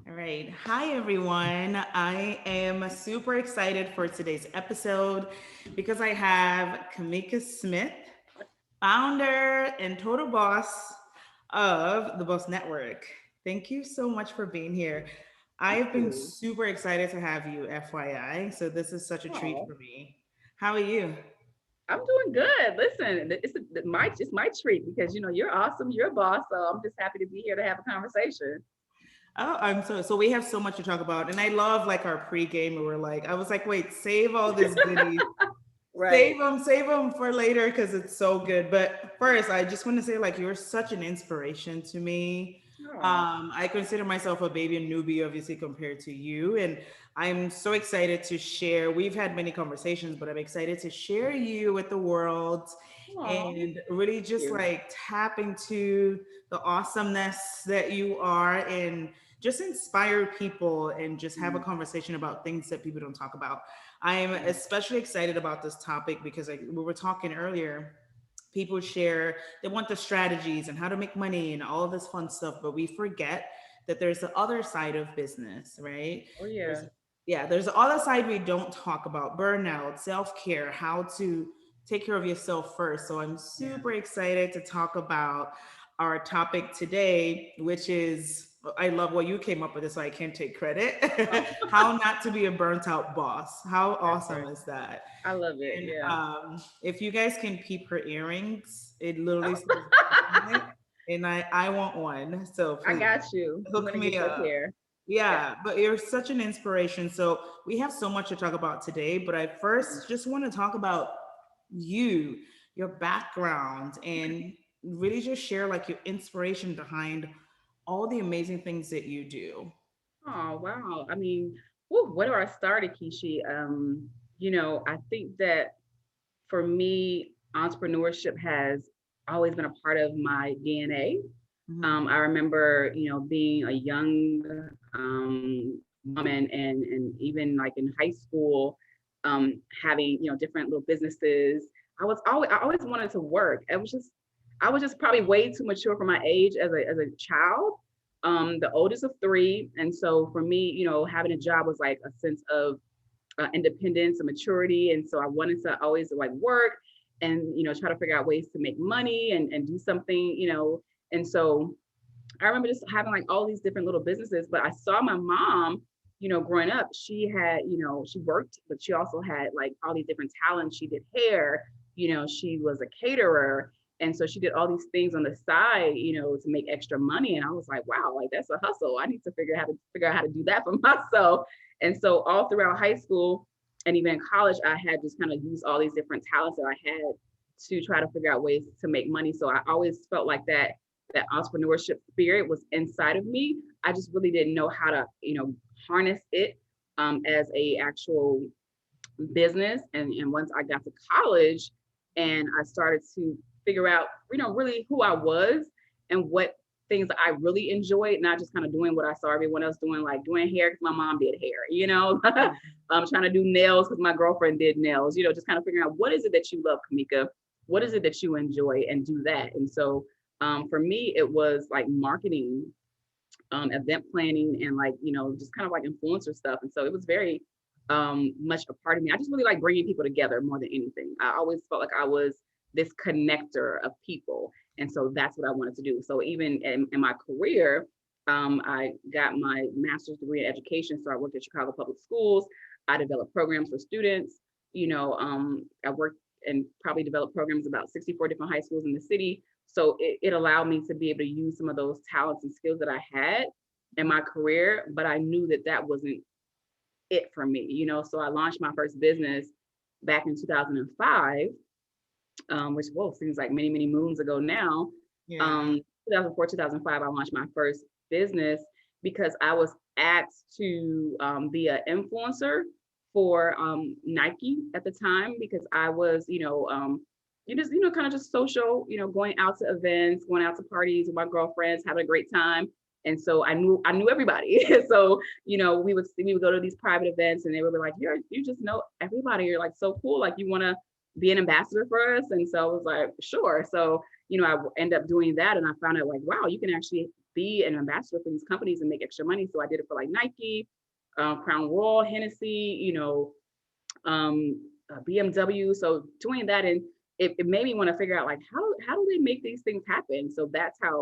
All right. Hi, everyone. I am super excited for today's episode because I have Cameka Smith, founder and total boss of the Boss Network. Thank you so much for being here. Thank I've been you. super excited to have you, FYI. So, this is such a treat Oh, for me. How are you? I'm doing good. Listen, it's my treat because you're awesome. You're a boss, so I'm just happy to be here to have a conversation. Oh, so we have so much to talk about, and I love like our pregame. We were like, I was like, wait, save all this goodies. Right. Save them for later because it's so good. But first, I just want to say, like, you're such an inspiration to me. Oh, I consider myself a baby and newbie, obviously, compared to you. And I'm so excited to share. We've had many conversations, but I'm excited to share you with the world oh, and really thank just you. like tap into the awesomeness that you are and just inspire people and just have a Mm, conversation about things that people don't talk about. I am mm, especially excited about this topic because like we were talking earlier, people share, they want the strategies and how to make money and all of this fun stuff, but we forget that there's the other side of business, right? oh There's yeah. yeah, there's the other side we don't talk about, burnout, self-care, how to take care of yourself first. So I'm Yeah. super excited to talk about our topic today, which is I love what you came up with, so I can't take credit. Oh, How not to be a burnt out boss. How that's awesome right. is that? I love it. And Yeah. if you guys can peep her earrings, it literally says boss on it. And I want one. So I please got you. I'm hook gonna me get you a up. pair. Yeah. Yeah, but you're such an inspiration. So we have so much to talk about today, but I Mm, first just want to talk about you, your background, okay. and really just share like your inspiration behind all the amazing things that you do. Oh wow. I mean, whew, where do I start, Akishi? I think that for me, entrepreneurship has always been a part of my DNA. Mhm. I remember, being a young woman and even like in high school, having, different little businesses. I always wanted to work. I was just probably way too mature for my age as a child, the oldest of three. And so for me, having a job was like a sense of independence and maturity. And so I wanted to always like work and, try to figure out ways to make money and do something, And so I remember just having like all these different little businesses, but I saw my mom, growing up, she had, she worked, but she also had like all these different talents. She did hair, she was a caterer. And so she did all these things on the side, to make extra money. And I was like, wow, like that's a hustle. I need to figure out how to do that for myself. And so all throughout high school and even in college, I had just kind of used all these different talents that I had to try to figure out ways to make money. So I always felt like that entrepreneurship spirit was inside of me. I just really didn't know how to, harness it as a actual business. And once I got to college and I started to figure out, really who I was and what things that I really enjoyed, not just kind of doing what I saw everyone else doing, like doing hair because my mom did hair, trying to do nails because my girlfriend did nails, just kind of figuring out what is it that you love, Cameka? What is it that you enjoy and do that? And so for me, it was like marketing, event planning, and like, just kind of like influencer stuff. And so it was very much a part of me. I just really like bringing people together more than anything. I always felt like I was this connector of people. And so that's what I wanted to do. So even in my career, I got my master's degree in education. So I worked at Chicago Public Schools. I developed programs for students. I worked and probably developed programs about 64 different high schools in the city. So it allowed me to be able to use some of those talents and skills that I had in my career, but I knew that that wasn't it for me, So I launched my first business back in 2005, which, whoa, seems like many, many moons ago now. Yeah. Um, 2004, 2005, I launched my first business because I was asked to be an influencer for Nike at the time because I was, kind of just social, going out to events, going out to parties with my girlfriends, having a great time. And so I knew everybody. So, we would go to these private events and they would be like, you just know everybody. You're like so cool. Like you want to be an ambassador for us. And so I was like, sure. So, I end up doing that. And I found out like, wow, you can actually be an ambassador for these companies and make extra money. So I did it for like Nike, Crown Royal, Hennessy, BMW. So doing that, and it made me want to figure out like how do they make these things happen. So that's how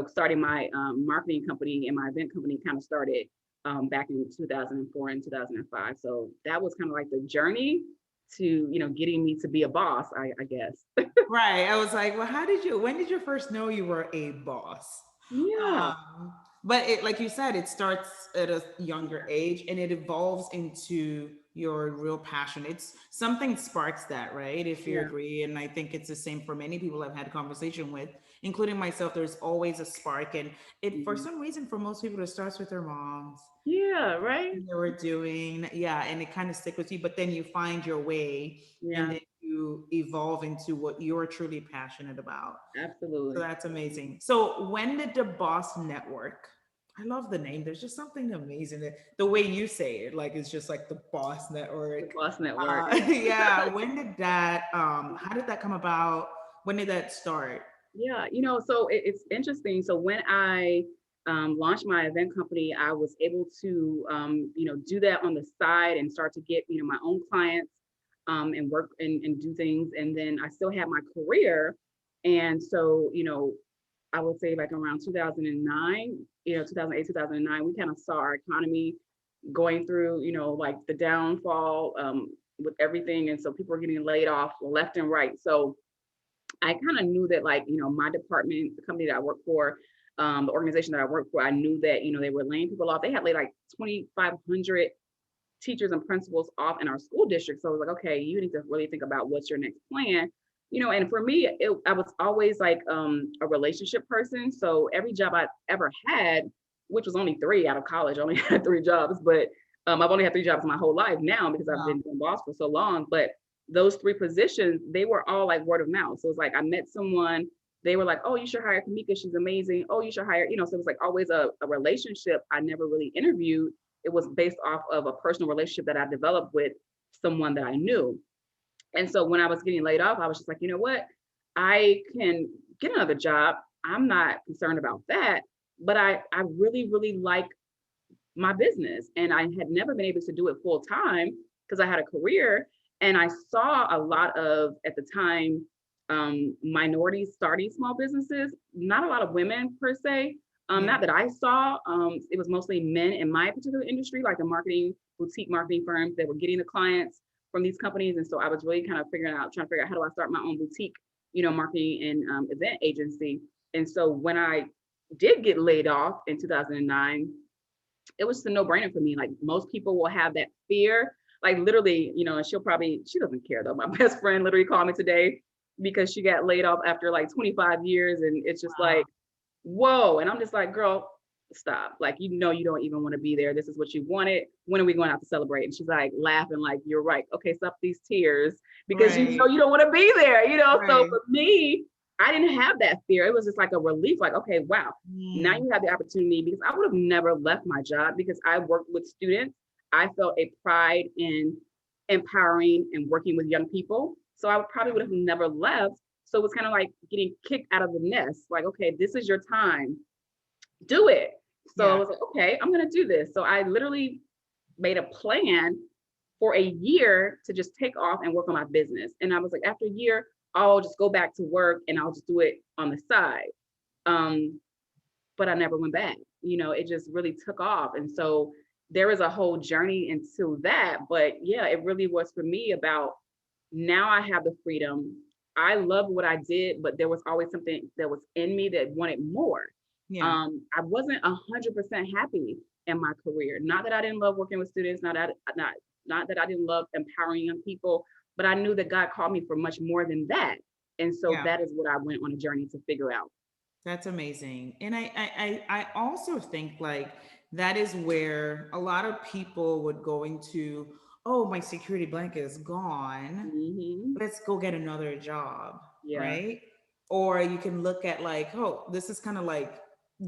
starting my marketing company and my event company kind of started back in 2004 and 2005. So that was kind of like the journey to getting me to be a boss, I guess. Right. I was like, well, when did you first know you were a boss? Yeah, But like you said, it starts at a younger age and it evolves into your real passion. It's something sparks that, right? If you yeah. agree. And I think it's the same for many people I've had conversation with, including myself. There's always a spark. And it, for Mhm. some reason, for most people, it starts with their moms. Yeah, right. They were doing, yeah, and it kind of stick with you, but then you find your way and Yeah, then you evolve into what you're truly passionate about. So absolutely. that's amazing. So when did the Boss Network? I love the name. There's just something amazing. The way you say it, like it's just like the Boss The Network. Boss Network. Yeah. When did that? How did that come about? When did that start? Yeah, so it's interesting. So when I launched my event company, I was able to, do that on the side and start to get, my own clients and work and do things. And then I still had my career. And so, I would say like around 2009, 2008, 2009, we kind of saw our economy going through, like the downfall with everything. And so people were getting laid off left and right. So I kind of knew that, like, my department, the company that I work for, the organization that I work for, I knew that, they were laying people off. They had laid like 2,500 teachers and principals off in our school district. So I was like, okay, you need to really think about what's your next plan. And for me, I was always like a relationship person. So every job I ever had, which was only three out of college, I only had three jobs, but I've only had three jobs my whole life now because I've Wow. been doing boss for so long. But those three positions, they were all like word of mouth. So it's like I met someone, they were like, oh, you should hire Cameka. She's amazing. Oh, you should hire, so it was like always a relationship. I never really interviewed. It was based off of a personal relationship that I developed with someone that I knew. And so when I was getting laid off, I was just like, you know what? I can get another job. I'm not concerned about that. But I really, really like my business. And I had never been able to do it full time because I had a career. And I saw a lot of, at the time, minorities starting small businesses, not a lot of women per se. Yeah. Not that I saw, it was mostly men in my particular industry, like the marketing, boutique marketing firms that were getting the clients from these companies. And so I was really kind of trying to figure out how do I start my own boutique, marketing and event agency. And so when I did get laid off in 2009, it was a no-brainer for me. Like most people will have that fear. Like literally, and she doesn't care though. My best friend literally called me today because she got laid off after like 25 years. And it's just Wow. like, whoa. And I'm just like, girl, stop. Like, you don't even want to be there. This is what you wanted. When are we going out to celebrate? And she's like laughing, like, you're right. Okay, stop these tears because Right. you don't want to be there. So Right. for me, I didn't have that fear. It was just like a relief, like, okay, wow, now Mm, you have the opportunity because I would have never left my job because I worked with students. I felt a pride in empowering and working with young people. So I probably would have never left. So it was kind of like getting kicked out of the nest. Like, okay, this is your time. Do it. So I yeah. was like, okay, I'm gonna do this. So I literally made a plan for a year to just take off and work on my business. And I was like, after a year, I'll just go back to work and I'll just do it on the side. Um, but I never went back. It just really took off. And so there was a whole journey into that. But yeah, it really was for me about now I have the freedom. I love what I did, but there was always something that was in me that wanted more. Yeah. I wasn't 100% happy in my career. Not that I didn't love working with students, not that I didn't love empowering young people, but I knew that God called me for much more than that. And so Yeah. that is what I went on a journey to figure out. That's amazing. And I also think like that is where a lot of people would go into, oh, my security blanket is gone. Hmm. Let's go get another job, Yeah. right? Or you can look at like, oh, this is kind of like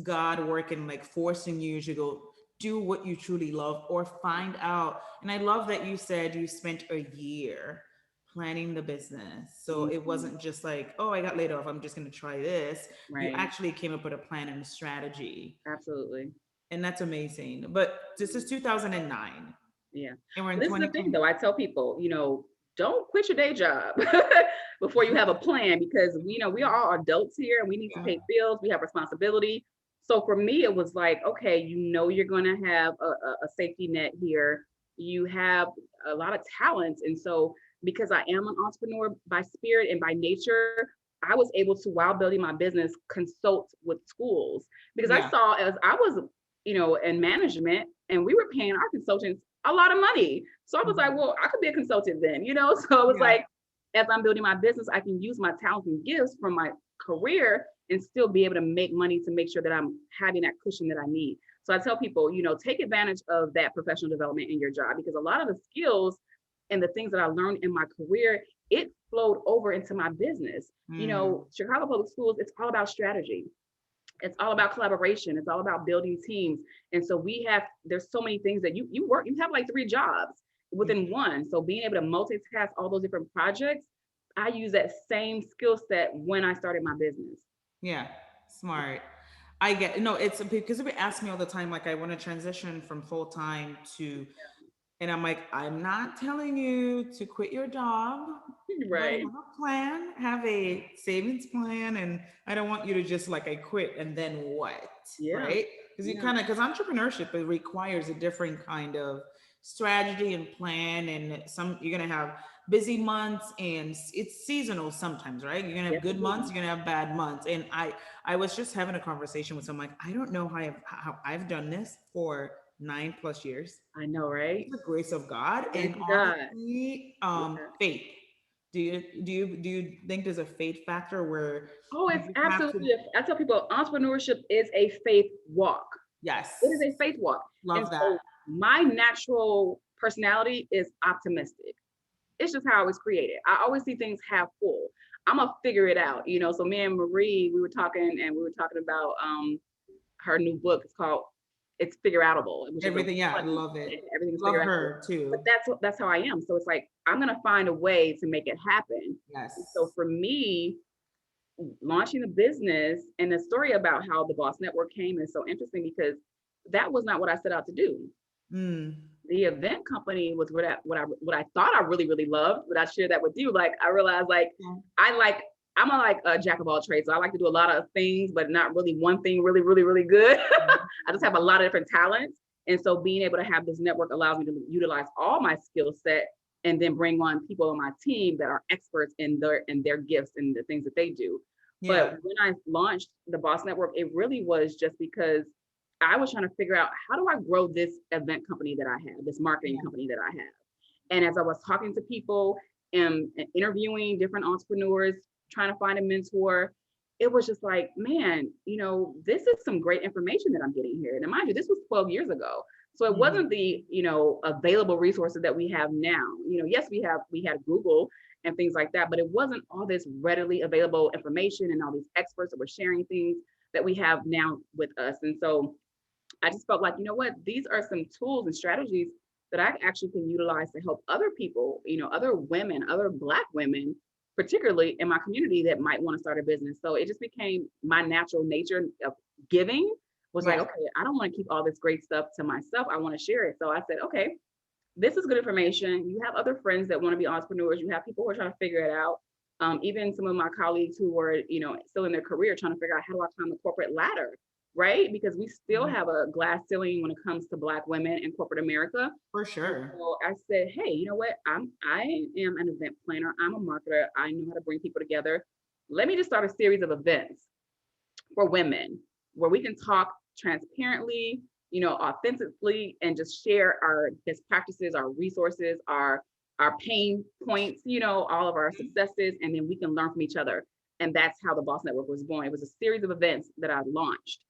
God working, like forcing you to go do what you truly love or find out. And I love that you said you spent a year planning the business. So it Mhm. wasn't just like, oh, I got laid off, I'm just going to try this. You Right. actually came up with a plan and a strategy. Absolutely. And that's amazing. But this is 2009 Yeah. and we're in But this is the thing 2020. though, I tell people, don't quit your day job before you have a plan, because we are all adults here and we need to Yeah. pay bills, we have responsibility. So for me, it was like, okay, you're going to have a safety net here. You have a lot of talents. And so because I am an entrepreneur by spirit and by nature, I was able to, while building my business, consult with schools, because I Yeah. saw, as I was in management, and we were paying our consultants a lot of money. So I was like, Mhm. well, I could be a consultant then. So it was Yeah. like, as I'm building my business, I can use my talents and gifts from my career and still be able to make money to make sure that I'm having that cushion that I need. So I tell people, take advantage of that professional development in your job, because a lot of the skills and the things that I learned in my career, it flowed over into my business. Mm. Chicago Public Schools, it's all about strategy, it's all about collaboration, it's all about building teams. And so there's so many things that you have like three jobs Yeah. within one. So being able to multitask all those different projects, I use that same skill set when I started my business. Yeah. Smart. I get no, it's because people ask me all the time, like I want to transition from full time to, and I'm like, I'm not telling you to quit your job, but have Right. a plan, have a savings plan. And I don't want you to just like, I quit and then what? Yeah. Right? Because you Yeah. kind of, because entrepreneurship, it requires a different kind of strategy and plan. And you're going to have busy months and it's seasonal sometimes, right? You're going to have Yes, good months, indeed. you're going to have bad months. And I was just having a conversation with someone, like, I don't know how I've done this for 9+ years. I know, right? It's the grace of God The grace and of God. honestly, Yeah. faith. Do you think there's a faith factor where Oh, you it's just have to? absolutely. I tell people, entrepreneurship is a faith walk. It is Yes, a faith walk. And love that. so my natural personality is optimistic. It's just how I was created. I always see things half full. I'm gonna figure it out. So me and Marie, we were talking about her new book. It's called It's Figure Outable, which is a Everything, yeah, I fun. love it. Everything's Love figure outable. her too. But that's how I am. So it's like I'm gonna find a way to make it happen. So Yes. for me, launching the business and the story about how the Boss Network came is so interesting, because that was not what I set out to do. Mm. The event company was what I thought I really really loved, but I share that with you. Like I realized, like Yeah. I like I'm a jack of all trades, so I like to do a lot of things, but not really one thing really really really good. I just have a lot of different talents, and so being able to have this network allows me to utilize all my skill set and then bring on people on my team that are experts in their gifts and the things that they do. But Yeah. when I launched the Boss Network, it really was just because I was trying to figure out, how do I grow this event company that I have, this marketing Yeah. company that I have. And as I was talking to people and interviewing different entrepreneurs, trying to find a mentor, it was just like, man, this is some great information that I'm getting here. And mind you, this was 12 years ago. So it Mhm. wasn't the, available resources that we have now. Yes, we had Google and things like that, but it wasn't all this readily available information and all these experts that were sharing things that we have now with us. And so I just felt like, you know what, these are some tools and strategies that I actually can utilize to help other people, other women, other Black women, particularly in my community, that might want to start a business. So it just became my natural nature of giving, was like, Yeah. okay, I don't want to keep all this great stuff to myself. I want to share it. So I said, okay, this is good information. You have other friends that want to be entrepreneurs. You have people who are trying to figure it out. Even some of my colleagues who were, still in their career, trying to figure out, how do I climb the corporate ladder, right? Because we still Mhm. have a glass ceiling when it comes to Black women in corporate America. For And sure. so I said, hey, you know what? I am an event planner. I'm a marketer. I know how to bring people together. Let me just start a series of events for women where we can talk transparently, authentically, and just share our best practices, our resources, our pain points, all of our successes, and then we can learn from each other. And that's how the Boss Network was born. It was a series of events that I launched,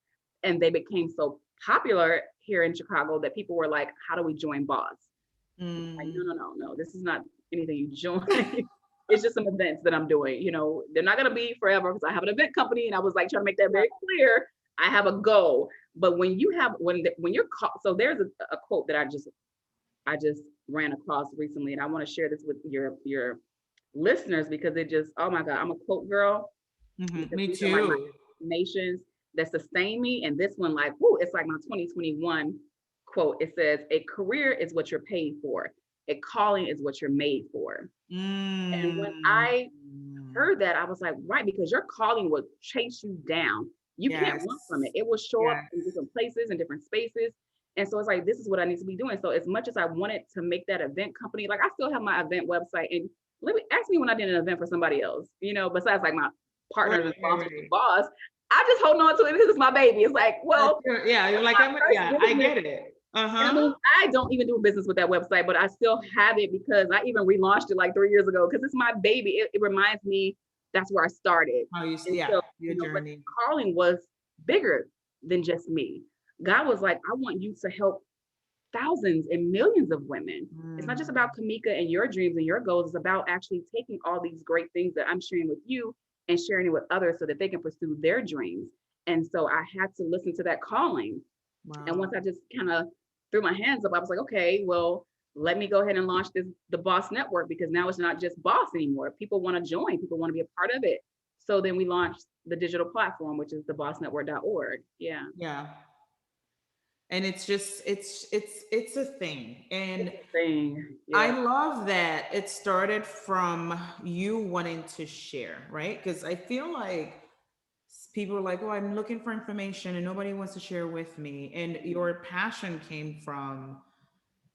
and they became so popular here in Chicago that people were like, how do we join Boss? Like, no, Mm. no, no, no. This is not anything you join. It's just some events that I'm doing. They're not gonna be forever, because I have an event company, and I was like trying to make that Yeah. very clear. I have a goal. But when you're caught, so there's a quote that I just ran across recently, and I want to share this with your listeners because it just, oh my God, I'm a quote girl because Me these are like my too. nations that sustain me. And this one, like, whoo, it's like my 2021 quote. It says, a career is what you're paid for. A calling is what you're made for. And when Mm. I heard that, I was like, right, because your calling will chase you down. You can't Yes. run from it. It will show up Yes. in different places and different spaces. And so it's like, this is what I need to be doing. So as much as I wanted to make that event company, like I still have my event website. And let me ask me when I did an event for somebody else, besides like my Right, partners and right, sponsors and right. boss, I'm just holding on to it because it's my baby. It's like, well, Yeah, you're it's like, my first yeah, I business. get it. And I Uh-huh. mean, I don't even do business with that website, but I still have it because I even relaunched it like 3 years ago because it's my baby. It reminds me that's where I started. How you, And yeah, so, your but journey. calling was bigger than just me. God was like, I want you to help thousands and millions of women. It's not just Mm. about Cameka and your dreams and your goals. It's about actually taking all these great things that I'm sharing with you and sharing it with others so that they can pursue their dreams. And so I had to listen to that calling. And once Wow. I just kind of threw my hands up, I was like, okay, well, let me go ahead and launch the Boss Network because now it's not just Boss anymore. People want to join, people want to be a part of it. So then we launched the digital platform, which is thebossnetwork.org. Yeah. Yeah. And it's just it's a thing. It's And a thing. I Yeah. love that it started from you wanting to share, right? Because I feel like people are like, oh, I'm looking for information and nobody wants to share with me. And your passion came from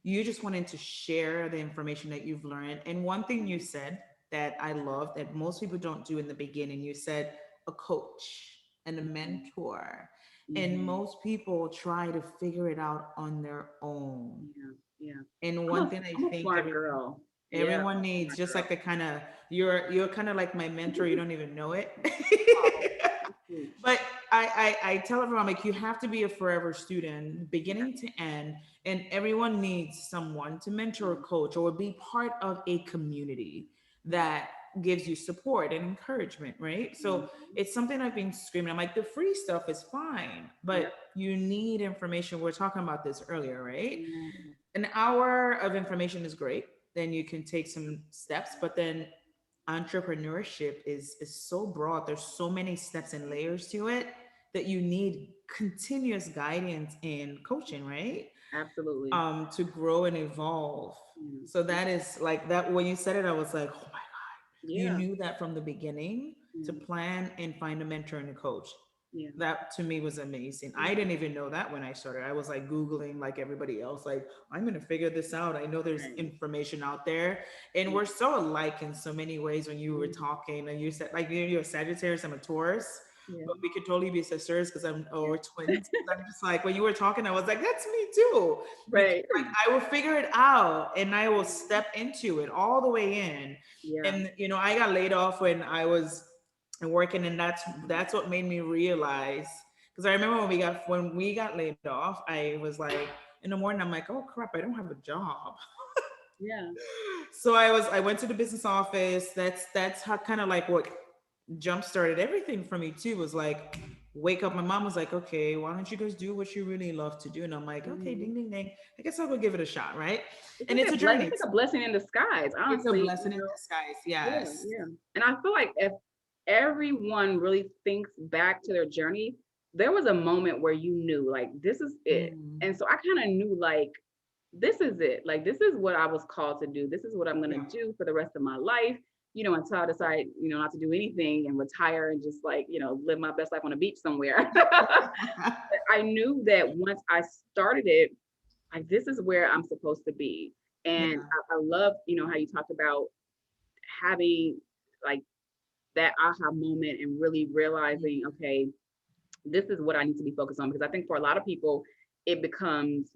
you just wanting to share the information that you've learned. And one thing you said that I love that most people don't do in the beginning, you said a coach and a Mhm. mentor. And Mhm. most people try to figure it out on their own. Yeah. Yeah. And I'm one a thing I I'm a think smart girl. Yeah. everyone I'm a needs, smart just girl. like a kind of you're kind of like my mentor, you don't even know it. Oh, that's so sweet. But I tell everyone like you have to be a forever student, Yeah. beginning to end, and everyone needs someone to mentor or Mhm. coach or be part of a community Yeah. that gives you support and encouragement, right? So Mhm. it's something I've been screaming. I'm like, the free stuff is fine, Yeah. but you need information. We are talking about this earlier, right? Yeah. An hour of information is great. Then you can take some steps, but then entrepreneurship is so broad. There's so many steps and layers to it that you need continuous guidance and coaching, right? Absolutely. To grow and evolve. Yeah. So that is like that when you said it, I was like, oh my, you Yeah. knew that from the beginning to Yeah. plan and find a mentor and a coach. Yeah. That to me was amazing. Yeah. I didn't even know that when I started. I was like Googling like everybody else, like, I'm going to figure this out. I know there's Right. information out there. And Yeah. we're so alike in so many ways when you were Mhm. talking and you said, like, you're a Sagittarius, I'm a Taurus, Yeah. but we could totally be sisters because Yeah. or twins. 'Cause I'm just like, when you were talking, I was like, that's me too. Because Right. like, I will figure it out and I will step into it all the way in. Yeah. And, I got laid off when I was working, and that's what made me realize, because I remember when we got laid off, I was like, in the morning, I'm like, oh crap, I don't have a job. Yeah. So I went to the business office. That's how kind of like what jump started everything for me too, was like wake up. My mom was like, okay, why don't you guys do what you really love to do? And I'm like, okay, Mhm. ding ding ding, I guess I'll go give it a shot, right? It's And like it's a journey. it's like a blessing in disguise, It's a honestly. blessing in disguise, Yeah, yes. yeah. And I feel like if everyone really thinks back to their journey, there was a moment where you knew, like, this is it. Mm, And so I kind of knew, like, this is it. Like, this is what I was called to do. This is what I'm going yeah. to do for the rest of my life, until I decide, not to do anything and retire and just like, live my best life on a beach somewhere. I knew that once I started it, like, this is where I'm supposed to be. And Yeah. I love, how you talked about having like that aha moment and really realizing, okay, this is what I need to be focused on. Because I think for a lot of people, it becomes,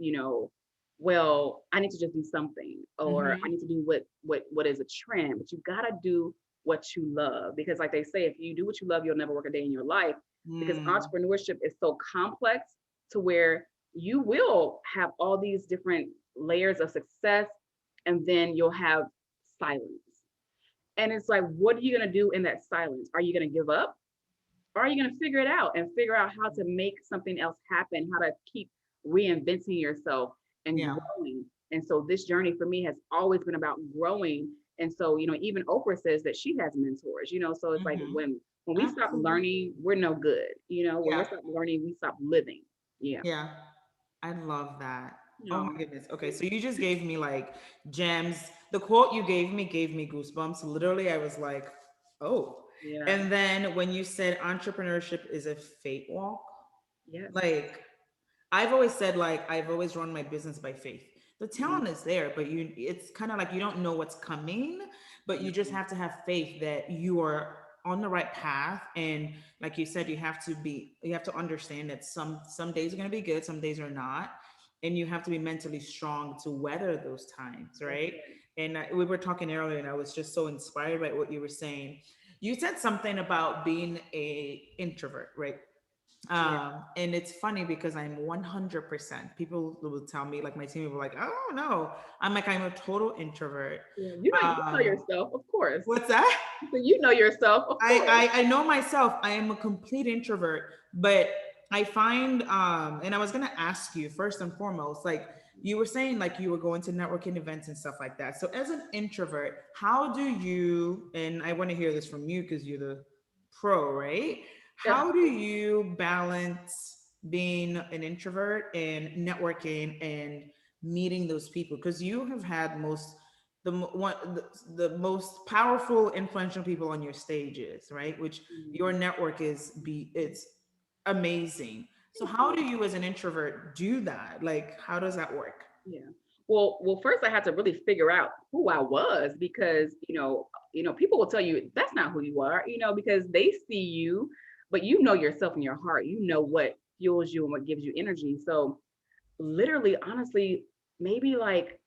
well, I need to just do something, or I Mm-hmm. need to do what is a trend. But you gotta do what you love. Because like they say, if you do what you love, you'll never work a day in your life. Because Mm, entrepreneurship is so complex to where you will have all these different layers of success, and then you'll have silence. And it's like, what are you going to do in that silence? Are you going to give up? Or are you going to figure it out and figure out how to make something else happen, how to keep reinventing yourself and yeah. growing? And so this journey for me has always been about growing And so, even Oprah says that she has mentors, so it's like Hmm. when we stop Absolutely. learning, we're no good. When we're Yeah. stop learning, we stop living. Yeah. Yeah. I love that. Oh No. my goodness. Okay, so you just gave me like gems. The quote you gave me goosebumps. Literally, I was like, oh. Yeah. And then when you said entrepreneurship is a fate walk, Yes. like I've always said, like I've always run my business by faith. The Mhm. talent is there, but it's kind of like you don't know what's coming, but you just Mhm. have to have faith that you are on the right path. And like you said, you have to understand that some days are going to be good, some days are not, and you have to be mentally strong to weather those times, That's right? it. And we were talking earlier, and I was just so inspired by what you were saying. You said something about being a introvert, right? Yeah. And it's funny because I'm 100%. People will tell me, like my team will be like, oh no. I'm like, I'm a total introvert. Yeah. You know Um, yourself, of course. what's that? So you know yourself, of course. I know myself. I am a complete introvert, but I find and I was gonna ask you first and foremost, like you were saying, like you were going to networking events and stuff like that. So as an introvert, how do you? And I want to hear this from you because you're the pro, right? Yeah. How do you balance being an introvert and networking and meeting those people? Because you have had the most powerful influential people on your stages, right? Which your Mhm. network it's amazing. So Thank how you. do you as an introvert do that? Like how does that work? Yeah. Well, first I had to really figure out who I was because, people will tell you that's not who you are, because they see you, but you know yourself in your heart. You know what fuels you and what gives you energy. So literally, honestly, maybe like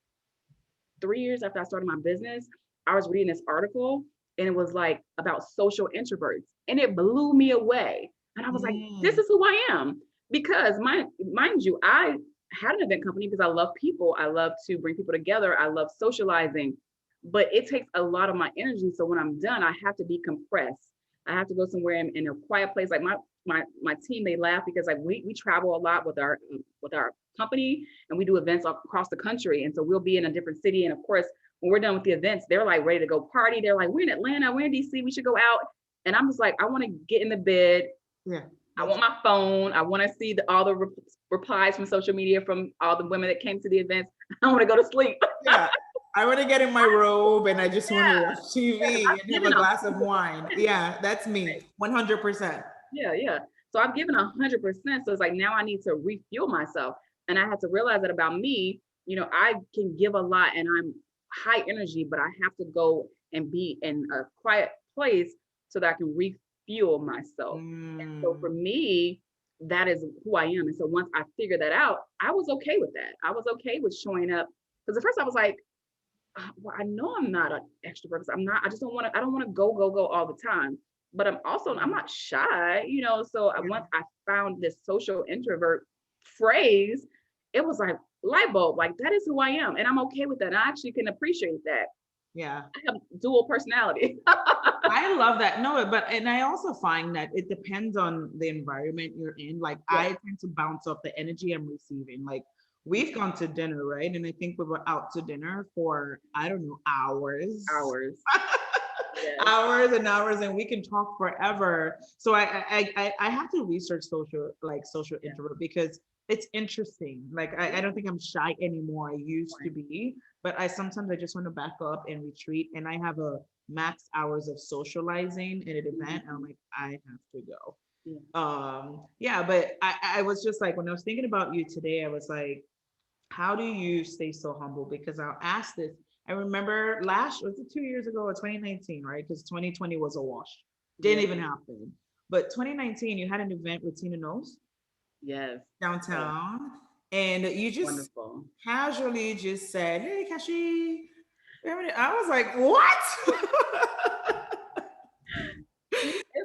3 years after I started my business, I was reading this article and it was like about social introverts and it blew me away. And I was like, this Mm, is who I am. Because mind you, I had an event company because I love people. I love to bring people together. I love socializing, but it takes a lot of my energy. So when I'm done, I have to decompress. I have to go somewhere in a quiet place. Like my team, they laugh because like we travel a lot with our company and we do events across the country. And so we'll be in a different city. And of course, when we're done with the events, they're like ready to go party. They're like, we're in Atlanta, we're in DC, we should go out. And I'm just like, I want to get in the bed. yeah, I that's want my phone. I want to see all the replies from social media from all the women that came to the events. I want to go to sleep. yeah. I want to get in my robe and I just want to watch Yes, TV I've and have given a a glass of hundred wine. Yeah, that's me, percent. 100%. Yeah, yeah. So I've given 100%. So it's like now I need to refuel myself. And I had to realize that about me, I can give a lot and I'm high energy, but I have to go and be in a quiet place so that I can refuel myself. And so for Mm, me, that is who I am. And so once I figured that out, I was okay with that. I was okay with showing up. Because at first I was like, well, I know I'm not an extrovert because I'm not, I don't want to go all the time. But I'm not shy, So yeah. once I found this social introvert phrase, it was like light bulb, like that is who I am. And I'm okay with that. And I actually can appreciate that. Yeah. I have dual personality. I love that. No, but and I also find that it depends on the environment you're in. Like Yeah. I tend to bounce off the energy I'm receiving. Like we've gone to dinner, right? And I think we were out to dinner for I don't know hours, Hours. Yes. hours and hours, and we can talk forever. So I have to research social Yeah. introvert because it's interesting. Like Yeah. I don't think I'm shy anymore. I used to Right. be, but I sometimes I just want to back up and retreat. And I have a max hours of socializing at an event, and I'm Mhm. like, I have to go. Yeah. Yeah, but I was just like when I was thinking about you today, I was like, how do you stay so humble? Because I'll ask this. I remember was it 2 years ago or 2019, right? Because 2020 was a wash. Didn't Yeah. even happen. But 2019, you had an event with Tina Knowles Yes. Oh, downtown, and you just wonderful. casually just said, "Hey, Kashi." I was like, "What?"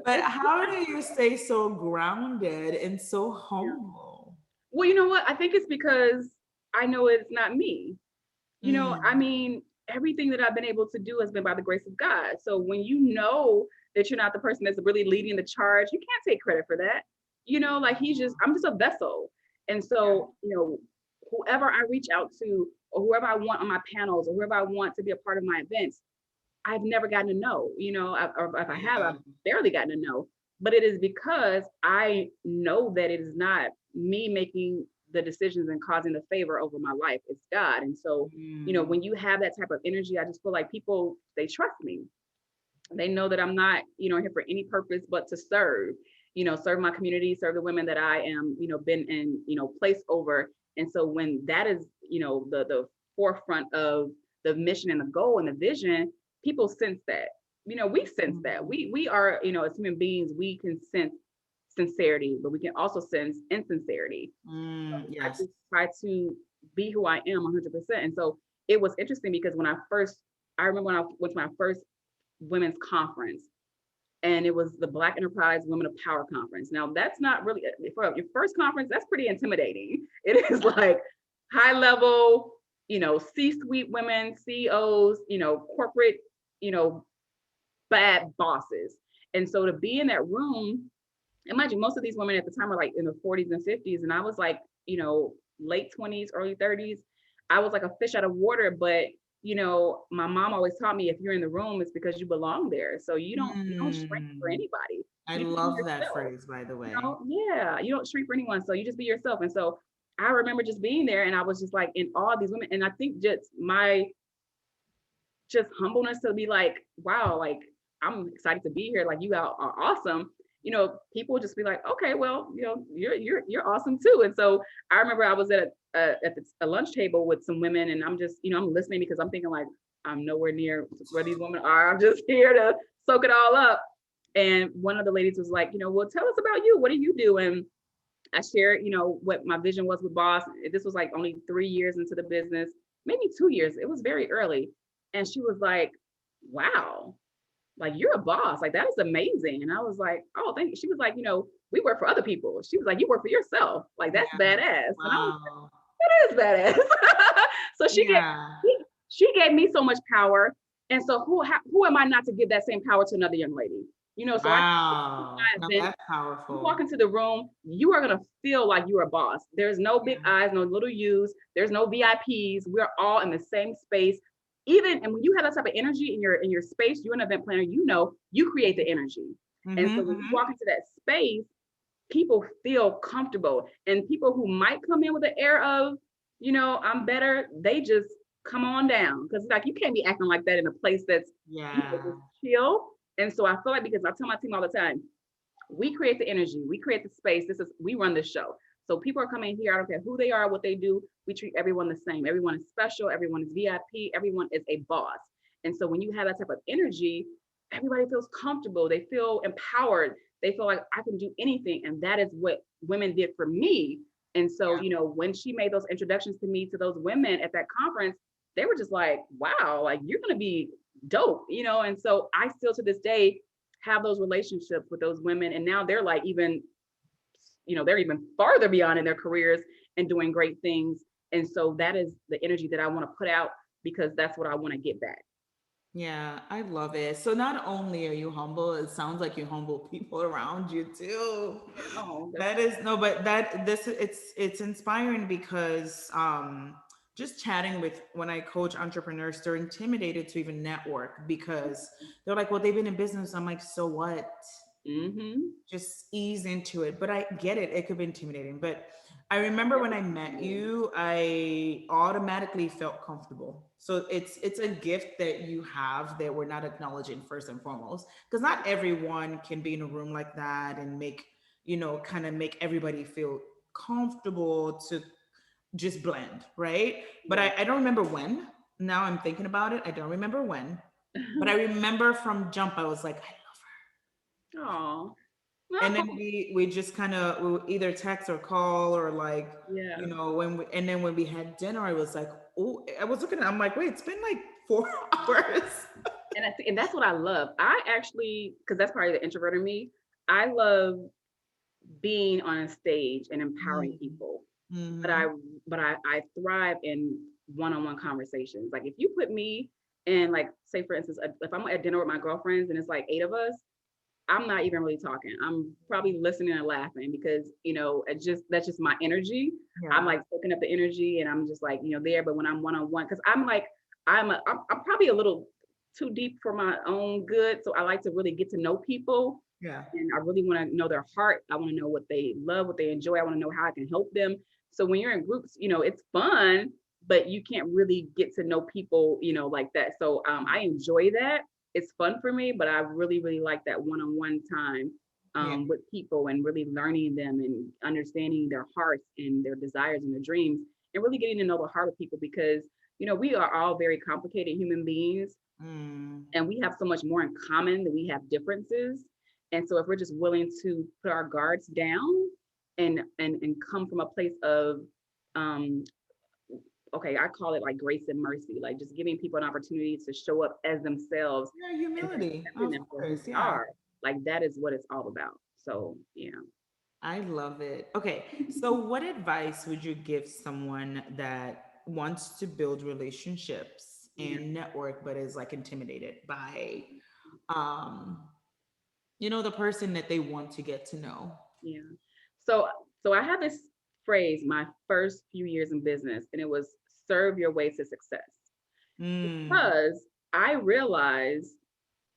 But how do you stay so grounded and so humble? Well, you know what? I think it's because I know it's not me. I Mm, mean, everything that I've been able to do has been by the grace of God. So when you know that you're not the person that's really leading the charge, you can't take credit for that. Like I'm just a vessel. And yeah. so, whoever I reach out to or whoever I want on my panels or whoever I want to be a part of my events, I've never gotten to know, or if I have, Yeah. I've barely gotten to know. But it is because I know that it is not me making the decisions and causing the favor over my life. It's God. And so, Mm. when you have that type of energy, I just feel like people, they trust me. They know that I'm not, here for any purpose but to serve, serve my community, serve the women that I am, been in, place over. And so when that is, the forefront of the mission and the goal and the vision, people sense that. We sense that. Mm. We are, as human beings, we can sense sincerity, but we can also sense insincerity. Mm. I Yes. just try to be who I am 100%. And so it was interesting because I remember when I went to my first women's conference, and it was the Black Enterprise Women of Power Conference. Now, that's not really, for your first conference, that's pretty intimidating. It is like high level, C-suite women, CEOs, corporate, you know, bad bosses. And so to be in that room, imagine most of these women at the time were like in the 40s and 50s. And I was like, late 20s, early 30s. I was like a fish out of water, but my mom always taught me if you're in the room, it's because you belong there. So you don't shrink for Mm. anybody. I You just be love that yourself. phrase, by the way. Yeah, you don't shrink for anyone. So you just be yourself. And so I remember just being there and I was just like in awe of these women. And I think just my just humbleness to be like, wow, like I'm excited to be here. Like you all are awesome. People just be like, okay, well, you're awesome too. And so I remember I was at a lunch table with some women, and I'm just, I'm listening because I'm thinking like I'm nowhere near where these women are. I'm just here to soak it all up. And one of the ladies was like, well, tell us about you. What do you do? And I shared, what my vision was with Boss. This was like only 3 years into the business, maybe 2 years. It was very early. And she was like, wow, like you're a boss. Like that is amazing. And I was like, oh, thank you. She was like, we work for other people. She was like, you work for yourself. Like that's Yeah. badass. And I was Wow. like, that is badass. So Yeah. she gave me so much power. And so who am I not to give that same power to another young lady? So I Wow. my Now event, that's you walk powerful. into the room, you are gonna feel like you're a boss. There's no big Yeah. eyes, no little U's, there's no VIPs. We're all in the same space. And when you have that type of energy in your space, you're an event planner, you create the energy. And Mm-hmm, so when you mm-hmm. walk into that space, people feel comfortable. And people who might come in with an air of, I'm better, they just come on down. Because like you can't be acting like that in a place that's, Yeah. just chill. And so I feel like, because I tell my team all the time, we create the energy, we create the space. We run this show. So people are coming here, I don't care who they are, what they do, we treat everyone the same. Everyone is special, everyone is VIP, everyone is a boss. And so when you have that type of energy, everybody feels comfortable, they feel empowered, they feel like I can do anything. And that is what women did for me. And so, Yeah. when she made those introductions to me, to those women at that conference, they were just like, wow, like you're gonna be dope, and so I still to this day have those relationships with those women, and now they're like even, they're even farther beyond in their careers and doing great things. And so that is the energy that I want to put out, because that's what I want to get back. Yeah, I love it. So not only are you humble, it sounds like you humble people around you too. Oh, that's That is no, but that this it's inspiring because just chatting with when I coach entrepreneurs, they're intimidated to even network because they're like, well, they've been in business. I'm like, so what? mm-hmm. Just ease into it. But I get it. It could be intimidating. But I remember when I met you, I automatically felt comfortable. So it's a gift that you have that we're not acknowledging first and foremost. Because not everyone can be in a room like that and make, kind of make everybody feel comfortable to just blend, right? But Yeah. I don't remember when. Now I'm thinking about it. I don't remember when. But I remember from jump, I was like, I love her. Oh. And then we just kind of we would either text or call or like Yeah. when and then when we had dinner I was like, oh, I was looking at, I'm like, wait, it's been like 4 hours. And that's what I love. I actually, because that's probably the introvert in me, I love being on a stage and empowering people. But Mm-hmm. I thrive in one-on-one conversations. Like if you put me in, like, say for instance, if I'm at dinner with my girlfriends and it's like 8 of us, I'm not even really talking. I'm probably listening and laughing because, that's just my energy. I'm Yeah. like soaking up the energy and I'm just like, there. But when I'm one-on-one, because I'm like, I'm probably a little too deep for my own good. So I like to really get to know people, Yeah. and I really want to know their heart. I want to know what they love, what they enjoy. I want to know how I can help them. So when you're in groups, it's fun, but you can't really get to know people, like that. So I enjoy that. It's fun for me, but I really, really like that one-on-one time Yeah. with people, and really learning them and understanding their hearts and their desires and their dreams, and really getting to know the heart of people, because we are all very complicated human beings, Mm. and we have so much more in common than we have differences. And so if we're just willing to put our guards down and come from a place of um okay, I call it like grace and mercy, like just giving people an opportunity to show up as themselves Yeah, and humility, accepting of them for who course. they Yeah. are. Like that is what it's all about. So yeah. I love it. Okay. So, what advice would you give someone that wants to build relationships Yeah. and network, but is like intimidated by, um, the person that they want to get to know? Yeah. So I had this phrase my first few years in business, and it was serve your way to success. Mm. Because I realized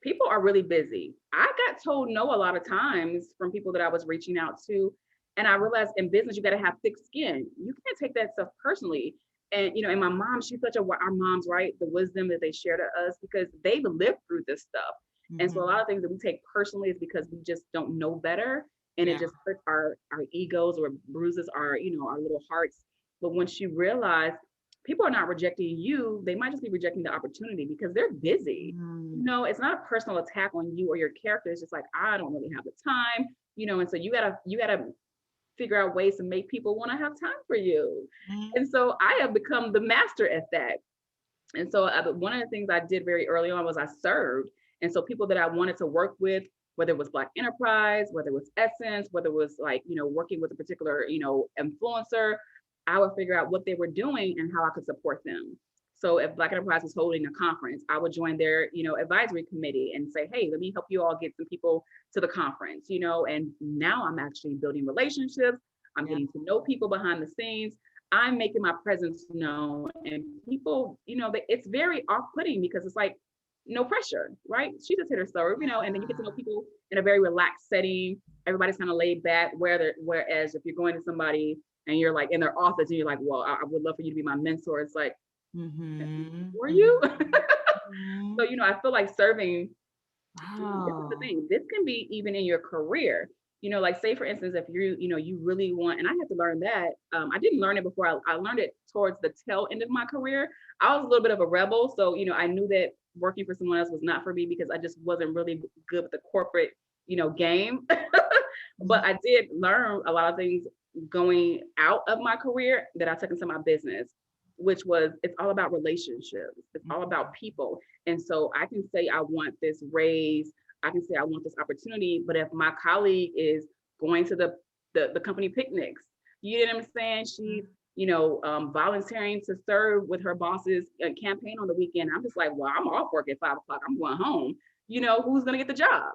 people are really busy. I got told no a lot of times from people that I was reaching out to. And I realized in business, you got to have thick skin. You can't take that stuff personally. And, and my mom, she's such our moms, right? The wisdom that they share to us, because they've lived through this stuff. And so a Hmm. lot of things that we take personally is because we just don't know better. And it Yeah. just hurts our egos, or bruises our little hearts. But once you realize people are not rejecting you, they might just be rejecting the opportunity because they're busy. Mm. It's not a personal attack on you or your character. It's just like, I don't really have the time, and so you gotta figure out ways to make people want to have time for you. Mm. And so I have become the master at that. And so one of the things I did very early on was I served. And so people that I wanted to work with, whether it was Black Enterprise, whether it was Essence, whether it was like, working with a particular, influencer, I would figure out what they were doing and how I could support them. So if Black Enterprise was holding a conference, I would join their, advisory committee and say, hey, let me help you all get some people to the conference, and now I'm actually building relationships. I'm Yeah. getting to know people behind the scenes. I'm making my presence known, and people, it's very off-putting because it's like no pressure, right? She just hit her serve, and then you get to know people in a very relaxed setting. Everybody's kind of laid back. Whereas if you're going to somebody and you're like in their office and you're like, well, I would love for you to be my mentor. It's like, Mm-hmm. were you? Mm-hmm. So, I feel like serving, this is the Wow. thing. This can be even in your career. Like say for instance, if you really want, and I had to learn that. I didn't learn it before. I learned it towards the tail end of my career. I was a little bit of a rebel, so I knew that working for someone else was not for me because I just wasn't really good with the corporate, game. But I did learn a lot of things going out of my career that I took into my business, which was it's all about relationships. It's all about people. And so I can say I want this raise, I can say I want this opportunity, but if my colleague is going to the company picnics, you know what I'm saying? She's volunteering to serve with her boss's campaign on the weekend. I'm just like, well, I'm off work at 5 o'clock. I'm going home. Who's gonna get the job?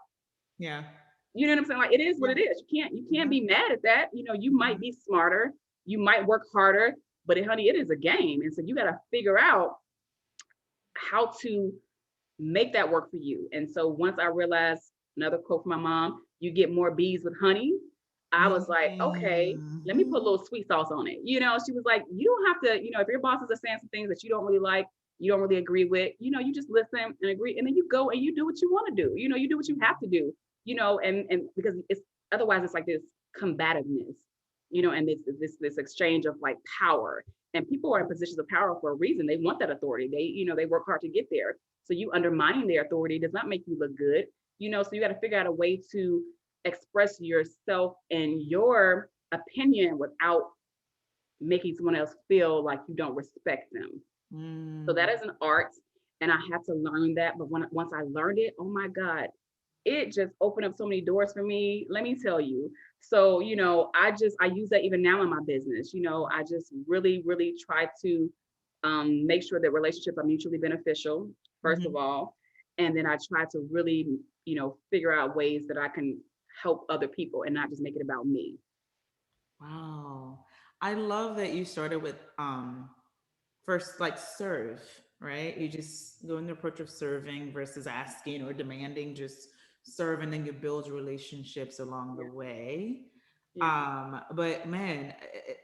Yeah. You know what I'm saying? Like it is what Yeah. it is. You can't Mhm. be mad at that. You might Mhm. be smarter, you might work harder, but honey, it is a game. And so you got to figure out how to make that work for you. And so once I realized, another quote from my mom, you get more bees with honey. I was like, okay, let me put a Mhm. little sweet sauce on it. She was like, you don't have to, if your bosses are saying some things that you don't really like, you don't really agree with, you just listen and agree. And then you go and you do what you want to do. You do what you have to do, and because it's otherwise it's like this combativeness, and this exchange of like power. And people are in positions of power for a reason. They want that authority. They work hard to get there. So you undermining their authority does not make you look good. So you got to figure out a way to express yourself and your opinion without making someone else feel like you don't respect them. So that Mm. is an art, and I had to learn that. But once I learned it, oh my God, it just opened up so many doors for me. Let me tell you. So I use that even now in my business. I just really, really try to make sure that relationships are mutually beneficial, first of Mhm. all, and then I try to really, figure out ways that I can help other people and not just make it about me. Wow. I love that you started with first like serve. right? You just go in the approach of serving versus asking or demanding, just serve, and then you build relationships along the Yeah. way. Yeah. But man,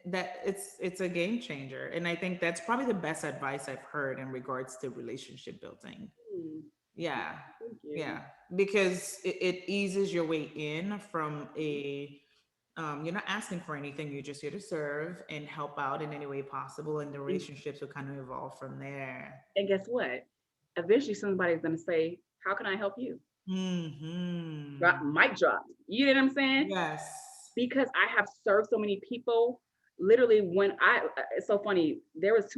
that it's a game changer. And I think that's probably the best advice I've heard in regards to relationship building. Mm, Yeah. thank you. Yeah. Because it eases your way in from Mhm. you're not asking for anything. You're just here to serve and help out in any way possible. And the And, relationships will kind of evolve from there. and guess what? Eventually somebody's gonna say, how can I help you? Drop Hmm. mic drop. You know what I'm saying? Yes. Because I have served so many people. Literally, when it's so funny. There was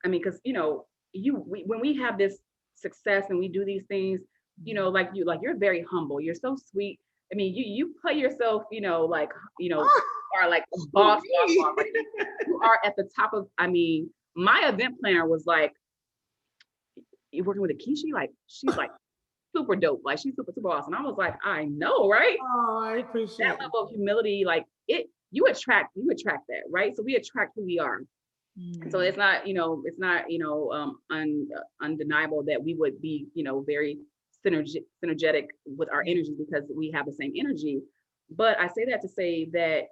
I mean, because when we have this success and we do these things, like you're very humble. You're so sweet. I mean, you put yourself, are like a Oh, boss. Like you are at the top of. I mean, my event planner was like, "You're working with a Kishi, like she's like super dope, like she's super awesome." I was like, I know, right? oh, I That appreciate level of humility, like you attract that, right? So we attract who we are. And so it. it's not undeniable that we would be, very synergetic with our Yeah. energy because we have the same energy. But I say that to say that,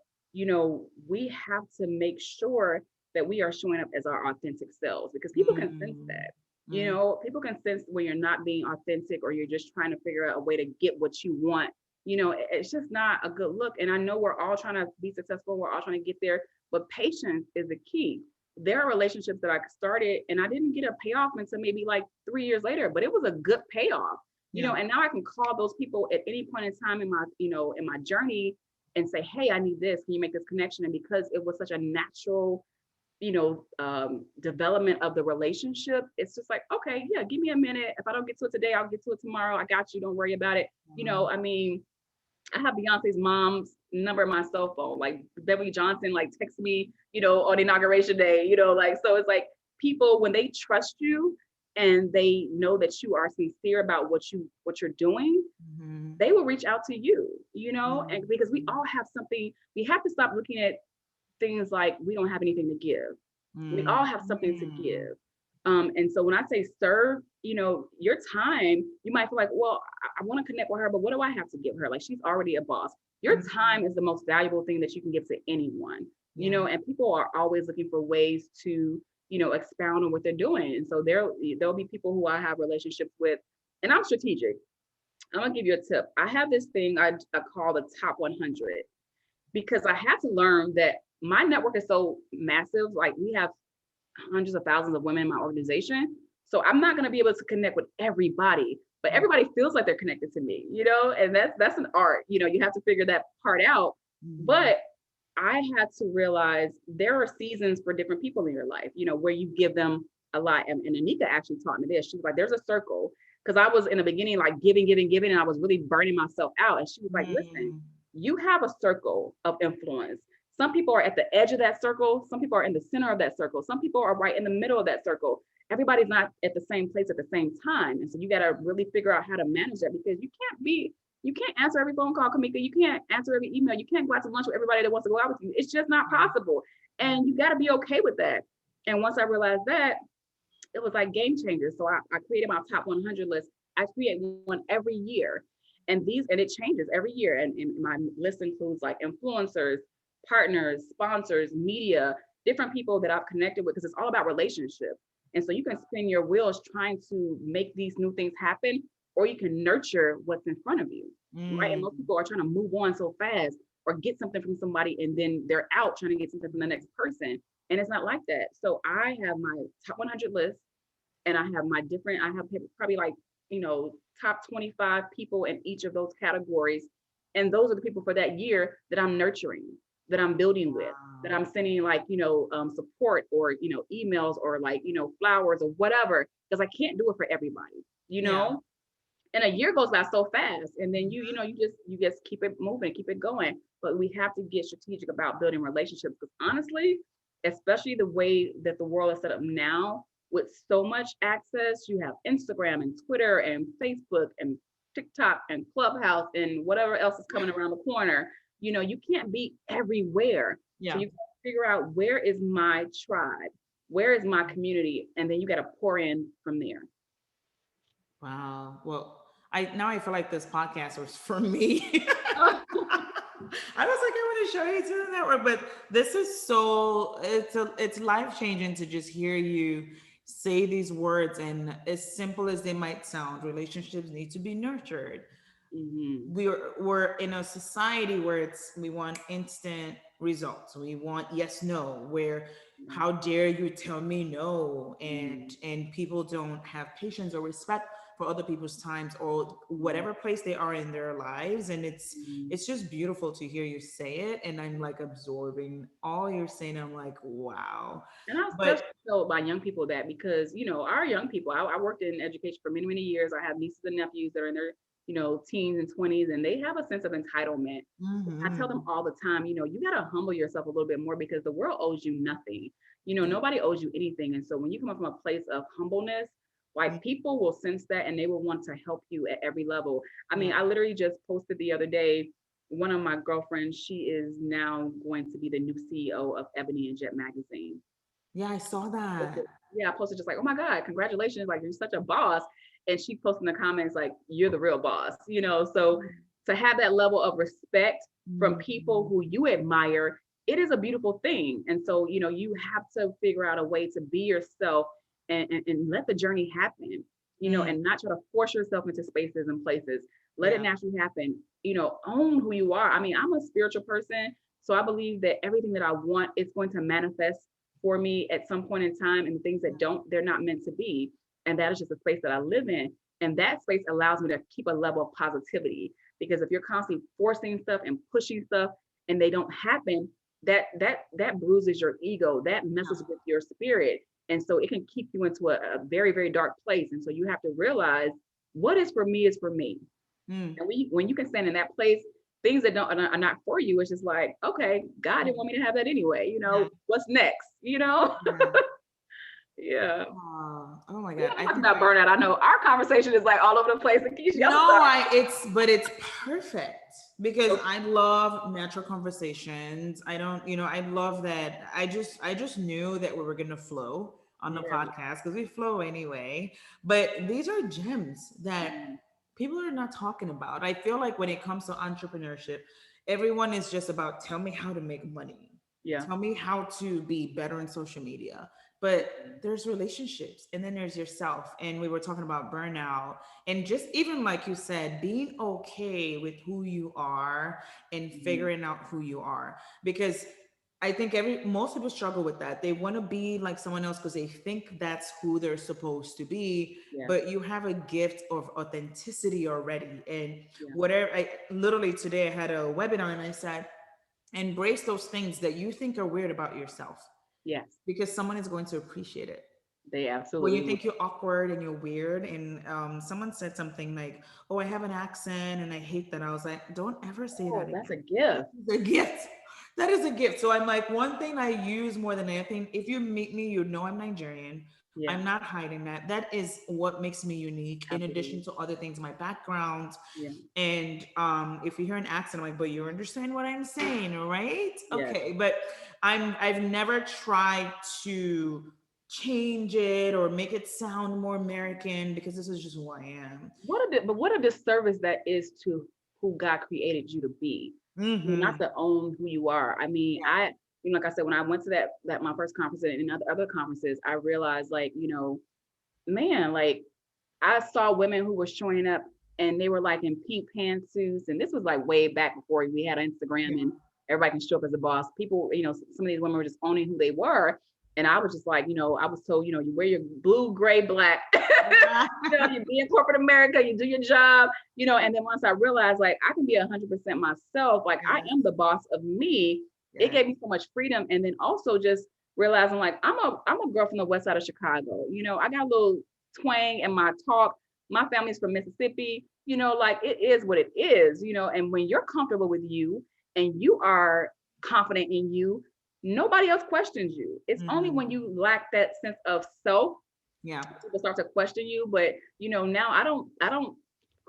we have to make sure that we are showing up as our authentic selves because people can sense Mm. that. Mm. People can sense when you're not being authentic or you're just trying to figure out a way to get what you want. It's just not a good look. And I know we're all trying to be successful, we're all trying to get there, but patience is the key. There are relationships that I started and I didn't get a payoff until maybe like 3 years later, but it was a good payoff, Yeah. and now I can call those people at any point in time in my journey and say, hey, I need this. Can you make this connection? And because it was such a natural, development of the relationship, it's just like, okay, yeah, give me a minute. If I don't get to it today, I'll get to it tomorrow. I got you. Don't worry about it. I mean, I have Beyonce's mom's number in my cell phone. Like Beverly Johnson, like text me, on inauguration day, like so it's like people when they trust you and they know that you are sincere about what you're doing, Mhm. they will reach out to you, and because we Mhm. all have something, we have to stop looking at things like we don't have anything to give. We all have something to Mhm. give. And so when I say serve, your time, you might feel like, well, I want to connect with her, but what do I have to give her? Like she's already a boss. Your time Mhm. is the most valuable thing that you can give to anyone, Yeah. and people are always looking for ways to, expound on what they're doing. And so there'll be people who I have relationships with, and I'm strategic. I'm gonna give you a tip. I have this thing I call the top 100 because I had to learn that my network is so massive. Like we have hundreds of thousands of women in my organization. So I'm not going to be able to connect with everybody, but everybody feels like they're connected to me, and that's an art. You have to figure that part out. Mhm. But I had to realize there are seasons for different people in your life, where you give them a lot. And Anika actually taught me this. She was like, there's a circle. Because I was in the beginning like giving, and I was really burning myself out. And she was like, listen, Mhm. you have a circle of influence. Some people are at the edge of that circle. Some people are in the center of that circle. Some people are right in the middle of that circle. Everybody's not at the same place at the same time. And so you got to really figure out how to manage that because you can't answer every phone call, Cameka. You can't answer every email. You can't go out to lunch with everybody that wants to go out with you. It's just not Yeah. possible. Yeah. And you got to be okay with that. And once I realized that, it was like game changer. So I created my top 100 list. I create one every year. And it changes every year. And my list includes like influencers, partners, sponsors, media, different people that I've connected with because it's all about relationship. And so you can spin your wheels trying to make these new things happen, or you can nurture what's in front of you, right? And most Mm. people are trying to move on so fast or get something from somebody and then they're out trying to get something from the next person. And it's not like that. So I have my top 100 list and I have probably like, top 25 people in each of those categories. And those are the people for that year that I'm nurturing, that I'm building with, that Wow. I'm sending like, support or, emails or like, flowers or whatever, because I can't do it for everybody, you Yeah. know? And a year goes by so fast. And then you just keep it moving, keep it going. But we have to get strategic about building relationships because honestly, especially the way that the world is set up now, with so much access, you have Instagram and Twitter and Facebook and TikTok and Clubhouse and whatever else is coming around the corner. You can't be everywhere. So Yeah. you figure out where is my tribe. where is my community? And then you got to pour in from there. Wow. Well, I feel like this podcast was for me. I was like, I want to show you to the network, but this is so it's life changing to just hear you say these words. And as simple as they might sound, relationships need to be nurtured. Mm-hmm. We're in a society where we want instant results. We want yes no, where how dare you tell me no, Mm-hmm. and people don't have patience or respect for other people's times or whatever place they are in their lives. And Mm-hmm. it's just beautiful to hear you say it, and I'm like absorbing all you're saying. I'm like, wow. And I But especially feel by young people that because, our young people, I worked in education for many, many years. I have nieces and nephews that are in their, teens and 20s, and they have a sense of entitlement. I tell them mhm, all the time, you got to humble yourself a little bit more because the world owes you nothing. yeah, Nobody owes you anything. And so when you come up from a place of humbleness, like people will sense that and they will want to help you at every level. I mean, yeah, I literally just posted the other day, one of my girlfriends, she is now going to be the new CEO of Ebony and Jet magazine. yeah, I saw that. Yeah, I posted just like, oh my God, congratulations. Like, you're such a boss. And she posted in the comments, like, you're the real boss. So to have that level of respect from people Mhm. who you admire, it is a beautiful thing. And so, you have to figure out a way to be yourself and let the journey happen, Mm, and not try to force yourself into spaces and places. Let it yeah. naturally happen, own who you are. I mean, I'm a spiritual person. So I believe that everything that I want is going to manifest for me at some point in time, and the things that don't, they're not meant to be. And that is just a space that I live in. And that space allows me to keep a level of positivity, because if you're constantly forcing stuff and pushing stuff and they don't happen, that bruises your ego, that messes with your spirit. And so it can keep you into a very, very dark place. And so you have to realize what is for me is for me. Mm, And when you can stand in that place, things that don't are not for you, it's just like, okay, God didn't want me to have that anyway. yeah, What's next? yeah. Yeah. Oh, oh my We God. gotta I talk think about burnout. I know our conversation is like all over the place. And Keisha, I'm no, sorry. but it's perfect because Okay. I love natural conversations. I don't, I love that. I just knew that we were gonna flow on the Yeah. podcast because we flow anyway. But these are gems that Mhm. people are not talking about. I feel like when it comes to entrepreneurship, everyone is just about tell me how to make money. Yeah. Tell me how to be better in social media. But there's relationships and then there's yourself. And we were talking about burnout and just even like you said, being okay with who you are and Mhm. figuring out who you are. Because I think most people struggle with that. They want to be like someone else because they think that's who they're supposed to be, Yeah. but you have a gift of authenticity already. And Yeah. whatever, I literally today I had a webinar and I said, embrace those things that you think are weird about yourself Yes. because someone is going to appreciate it. They When you absolutely will. think you're awkward and you're weird, and someone said something like, "Oh, I have an accent and I hate that," I was like, "Don't ever say that Oh, that's a again. That gift. is a gift. That is a gift." So I'm like, one thing I use more than anything. If you meet me, you know I'm Nigerian. Yeah. I'm not hiding that. That is what makes me unique. In addition Absolutely. to other things, my background, Yeah. and if you hear an accent, I'm like, but you understand what I'm saying, right? Yes. Okay, but I've never tried to change it or make it sound more American because this is just who I am. What a disservice that is to who God created you to be. Not Mm-hmm. to own who you are. I mean, Yeah. like I said, when I went to that my first conference and other conferences, I realized like, man, like I saw women who were showing up and they were like in pink pantsuits. And this was like way back before we had Instagram and everybody can show up as a boss. People, some of these women were just owning who they were. And I was just like, I was told, you wear your blue, gray, black, Yeah. you be in corporate America, you do your job. And then once I realized like I can be 100% myself, like I Yes. am the boss of me, it Yes. gave me so much freedom. And then also just realizing like I'm a girl from the west side of Chicago. I got a little twang in my talk. My family's from Mississippi. Like it is what it is. And when you're comfortable with you and you are confident in you, nobody else questions you. It's only when Mm-hmm. you lack that sense of self Yeah. people start to question you. But now I don't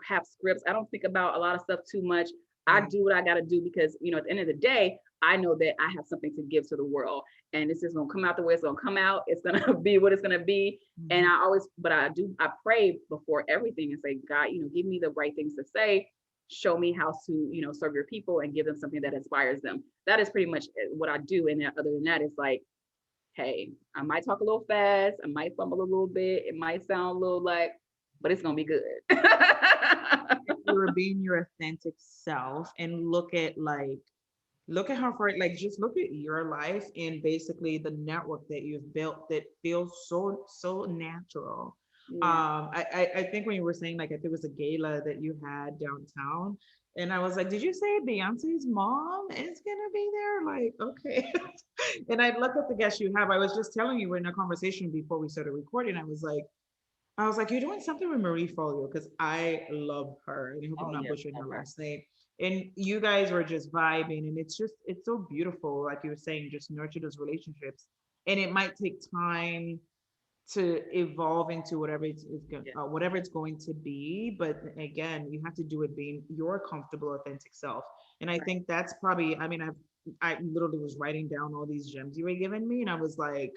have scripts. I don't think about a lot of stuff too much. I Yeah. do what I got to do because at the end of the day, I know that I have something to give to the world, and it's just gonna come out the way it's gonna come out. It's gonna be what it's gonna be. And I pray before everything and say, God, give me the right things to say. Show me how to, serve your people and give them something that inspires them. That is pretty much what I do. And other than that, it's like, hey, I might talk a little fast, I might fumble a little bit, it might sound a little like, but it's gonna be good. You're being your authentic self, and look at how far, like, just look at your life and basically the network that you've built that feels so natural. Yeah. I think when you were saying, like, I think it was a gala that you had downtown, and I was like, did you say Beyonce's mom is gonna be there? Like, okay. And I look at the guests you have. I was just telling you, we're in a conversation before we started recording. I was like, you're doing something with Marie Folio, because I love her. And I hope I'm Oh not yeah, butchering her okay. last name. And you guys were just vibing, and it's so beautiful. Like you were saying, just nurture those relationships. And it might take time to evolve into Yeah. whatever it's going to be. But again, you have to do it being your comfortable, authentic self. And I Right. think that's probably, I mean, I literally was writing down all these gems you were giving me, and I was like,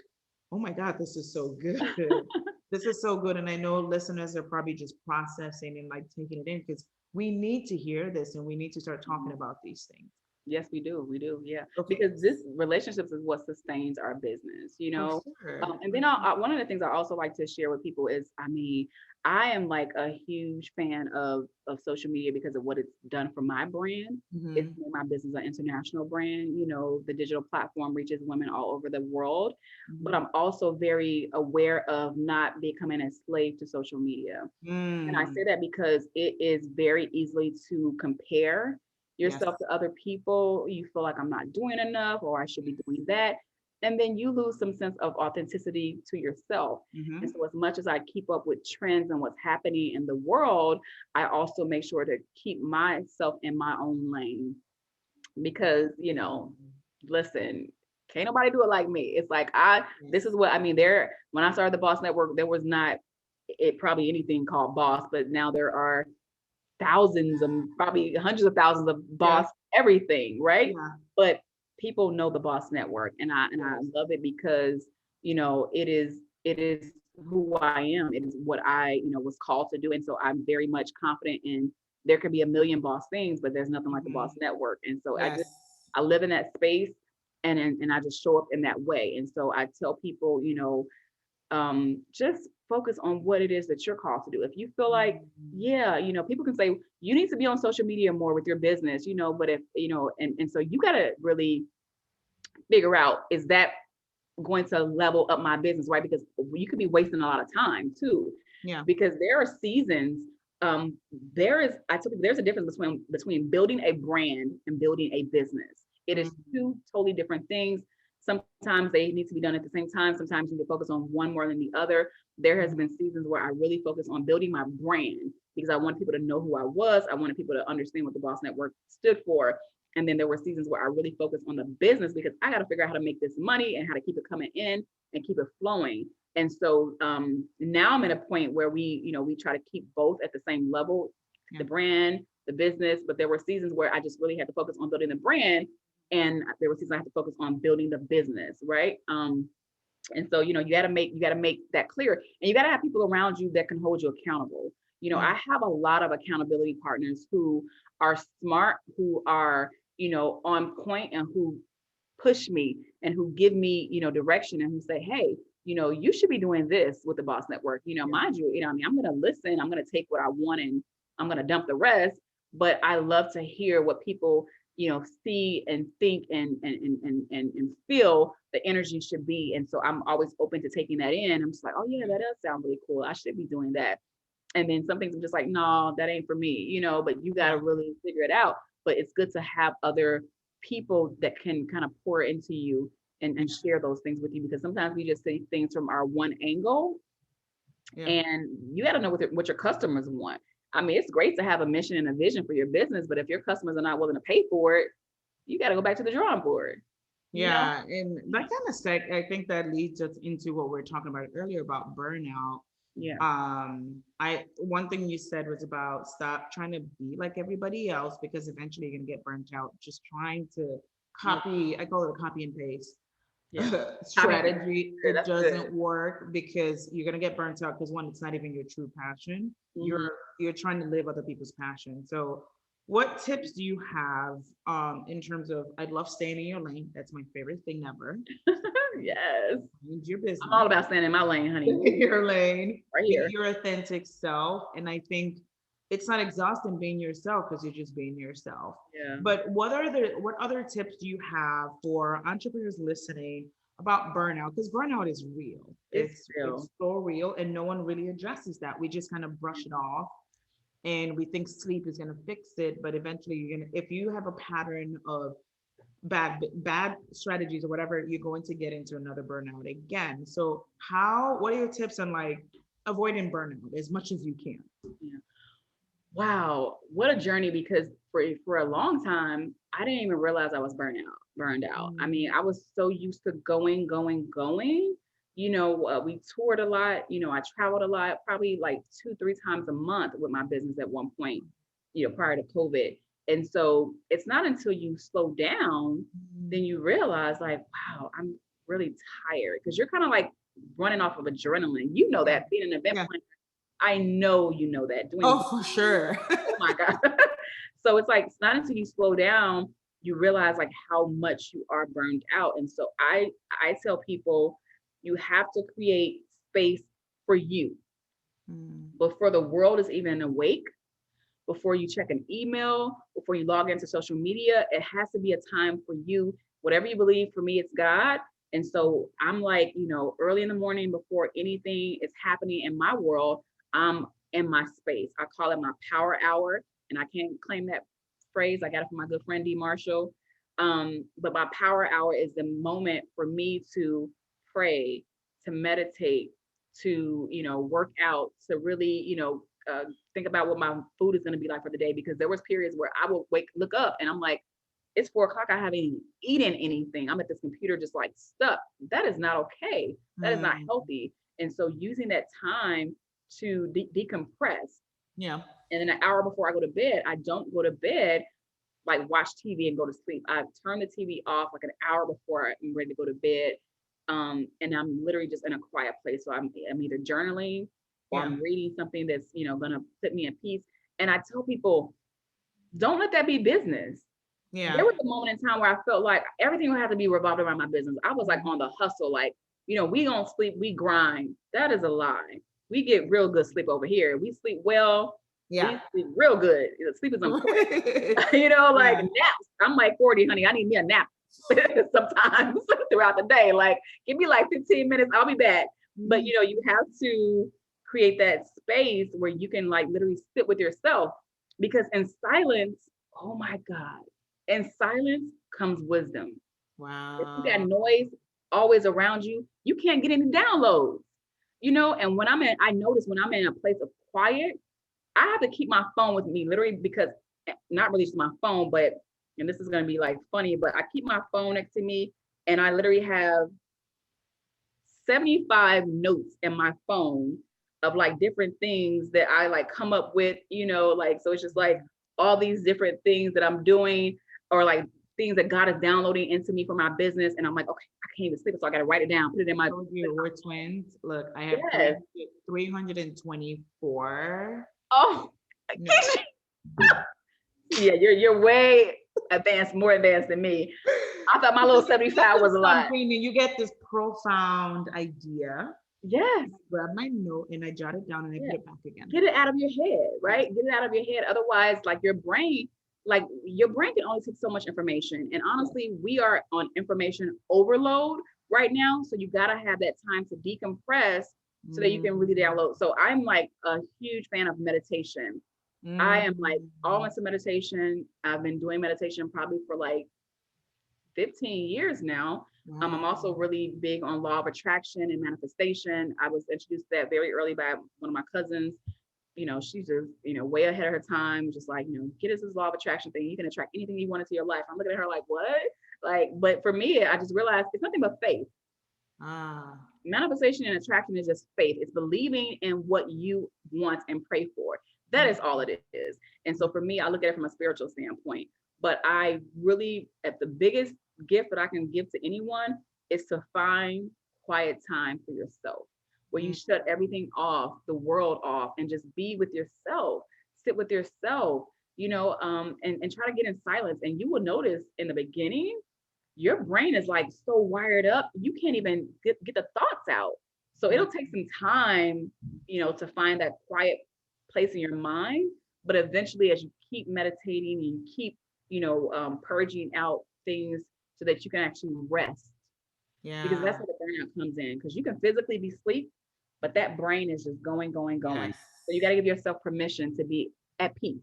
oh my God, this is so good. This is so good. And I know listeners are probably just processing and like taking it in, because we need to hear this and we need to start talking about these things. Yes, we do. We do. Yeah. Okay. Because this relationships is what sustains our business, For sure. And For then sure. one of the things I also like to share with people is, I mean, I am like a huge fan of social media because of what it's done for my brand. It's Mhm. made my business an international brand. The digital platform reaches women all over the world. But Mhm. I'm also very aware of not becoming a slave to social media. And I Mm. say that because it is very easily to compare Yes. yourself to other people. You feel like I'm not doing enough or I should be doing that. And then you lose some sense of authenticity to yourself. And Mhm. so, as much as I keep up with trends and what's happening in the world, I also make sure to keep myself in my own lane because, listen, can't nobody do it like me. It's like this is Yes. what I mean. When I started the Boss Network, there was not it probably anything called Boss, but now there are thousands and probably hundreds of thousands of Yes. boss everything, right? Yeah. But people know the Boss Network, and I Yes. love it because it is who I am. It is what I was called to do, and so I'm very much confident in. There could be a million boss things, but there's nothing like the Boss Mhm. Network, and so Yes. I live in that space, and I just show up in that way, and so I tell people, just focus on what it is that you're called to do. If you feel like, Mhm. yeah, people can say you need to be on social media more with your business, but if, and so you got to really figure out, is that going to level up my business, right? Because you could be wasting a lot of time too, Yeah. because there are seasons. Um, I told people there's a difference between building a brand and building a business. It is Mhm. two totally different things. Sometimes they need to be done at the same time. Sometimes you need to focus on one more than the other. There has Mhm. been seasons where I really focus on building my brand because I wanted people to know who I was. I wanted people to understand what the Boss Network stood for. And then there were seasons where I really focused on the business because I got to figure out how to make this money and how to keep it coming in and keep it flowing. And so now I'm at a point where we try to keep both at the same level, Yeah. the brand, the business. But there were seasons where I just really had to focus on building the brand, and there were seasons I had to focus on building the business, right? And so you got to make that clear, and you got to have people around you that can hold you accountable. Mm. I have a lot of accountability partners who are smart, who are on point, and who push me and who give me direction and who say, hey, you should be doing this with the Boss Network. Yeah. Mind you, I mean, I'm going to listen, I'm going to take what I want, and I'm going to dump the rest. But I love to hear what people see and think and feel the energy should be. And so I'm always open to taking that in. I'm just like, oh yeah, that does sound really cool, I should be doing that. And then some things I'm just like, no, that ain't for me, but you got to Yeah. really figure it out. But it's good to have other people that can kind of pour into you and Yeah. share those things with you, because sometimes we just see things from our one angle, Yeah. and you got to know what your customers want. I mean, it's great to have a mission and a vision for your business, but if your customers are not willing to pay for it, you got to go back to the drawing board, you know? Yeah, and that kind of I think that leads us into what we are talking about earlier about burnout. Yeah. I one thing you said was about stop trying to be like everybody else, because eventually you're gonna get burnt out just trying to I call it a copy and paste Yeah. strategy. Yeah, It that's good. doesn't work because you're gonna get burnt out because one, it's not even your true passion. Mhm. You're trying to live other people's passion. So what tips do you have in terms of I'd love staying in your lane. That's my favorite thing ever. Yes. Mind your I'm all business. about staying in my lane, honey. Your lane, Right be here. your authentic self. And I think it's not exhausting being yourself because you're just being yourself. Yeah. But what other tips do you have for entrepreneurs listening about burnout? Because burnout is real. It's It's real. so real, and no one really addresses that. We just kind of brush it off, and we think sleep is going to fix it. But eventually, you're gonna if you have a pattern of bad strategies or whatever, you're going to get into another burnout again. So what are your tips on like avoiding burnout as much as you can? Yeah. Wow, what a journey, because for a long time I didn't even realize I was burned out. I mean, Mm, I was so used to going. We toured a lot, I traveled a lot, probably like 2 3 times a month with my business at one point, prior to COVID. And so it's not until you slow down then mm, you realize, like, wow, I'm really tired, because you're kind of like running off of adrenaline, yeah, that being an event yeah. planner. I know that doing. Oh, for sure. Oh my God. So it's like, it's not until you slow down, you realize like how much you are burned out. And so I tell people, you have to create space for you Mm, before the world is even awake, before you check an email, before you log into social media. It has to be a time for you. Whatever you believe, for me, it's God. And so I'm like, early in the morning before anything is happening in my world, I'm in my space. I call it my power hour. And I can't claim that phrase. I got it from my good friend D. Marshall. But my power hour is the moment for me to pray, to meditate, to, work out, to really, think about what my food is going to be like for the day, because there was periods where I would look up and I'm like, it's 4 o'clock. I haven't even eaten anything. I'm at this computer just like stuck. That is not okay. That is not mm, healthy. And so using that time to decompress. yeah. And then an hour before I go to bed, I don't go to bed like watch TV and go to sleep. I turn the TV off like an hour before I'm ready to go to bed. And I'm literally just in a quiet place. So I'm either journaling or Yeah. I'm reading something that's, gonna put me in peace. And I tell people, don't let that be business. Yeah. There was a moment in time where I felt like everything would have to be revolved around my business. I was like Mhm. on the hustle, like, we don't sleep, we grind. That is a lie. We get real good sleep over here. We sleep well, Yeah. we sleep real good. Sleep is important. Like Yeah. naps. I'm like 40, honey. I need me a nap sometimes throughout the day. Like, give me like 15 minutes, I'll be back. But Mm, you have to create that space where you can like literally sit with yourself, because in silence, oh my God, in silence comes wisdom. If you got wow. noise always around you, you can't get any downloads. And I notice when I'm in a place of quiet, I have to keep my phone with me, literally, because not really just my phone, but, and this is going to be like funny, but I keep my phone next to me, and I literally have 75 notes in my phone of like different things that I like come up with, like, so it's just like all these different things that I'm doing, or like things that God is downloading into me for my business. And I'm like, okay, I can't even sleep. So I got to write it down, put it in my, Told you we're twins. Look, I have yes. 324. Oh, No. yeah, you're way advanced, more advanced than me. I thought my little 75 was a lot. Something, and you get this profound idea. Yes. I grab my note and I jot it down and I Yeah. put it back again. Get it out of your head, Yes. right? Get it out of your head. Otherwise, your brain can only take so much information. And honestly, we are on information overload right now. So you got to have that time to decompress so that you can really Mm, download. So I'm like a huge fan of meditation. I am like all mm, into meditation. I've been doing meditation probably for like 15 years now. I'm also wow. really big on law of attraction and manifestation. I was introduced to that very early by one of my cousins. She's just, way ahead of her time, just like, get us this law of attraction thing. You can attract anything you want into your life. I'm looking at her like, what? Like, but for me, I just realized it's nothing but faith. Ah. Manifestation and attraction is just faith. It's believing in what you want and pray for. That is all it is. And so for me, I look at it from a spiritual standpoint. But I really, at the biggest gift that I can give to anyone is to find quiet time for yourself, where you Mm, shut everything off, the world off, and just be with yourself, sit with yourself, and try to get in silence. And you will notice in the beginning, your brain is like so wired up, you can't even get the thoughts out. So yeah. it'll take some time, to find that quiet place in your mind. But eventually, as you keep meditating and you keep, purging out things so that you can actually rest, because that's Yeah. where the burnout comes in. Because you can physically be asleep, but that brain is just going, going, going. Yes. So you got to give yourself permission to be at peace.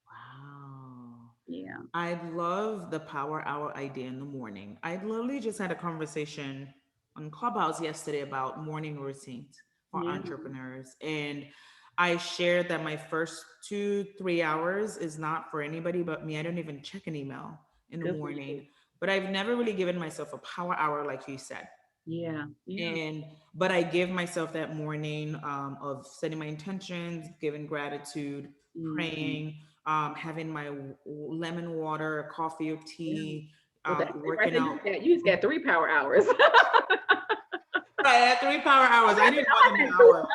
Wow. Yeah. I love the power hour idea in the morning. I literally just had a conversation on Clubhouse yesterday about morning routines for Yeah. entrepreneurs. And I shared that my first 2, 3 hours is not for anybody but me. I don't even check an email in the Good for you. morning, but I've never really given myself a power hour, like you said. Yeah. Yeah. And but I give myself that morning of setting my intentions, giving gratitude, Mhm. praying, having my lemon water, coffee or Yeah. tea, Well, that's it right working there. out. You just got 3 power hours. Right, at 3 power hours. I need more I than an said two hour.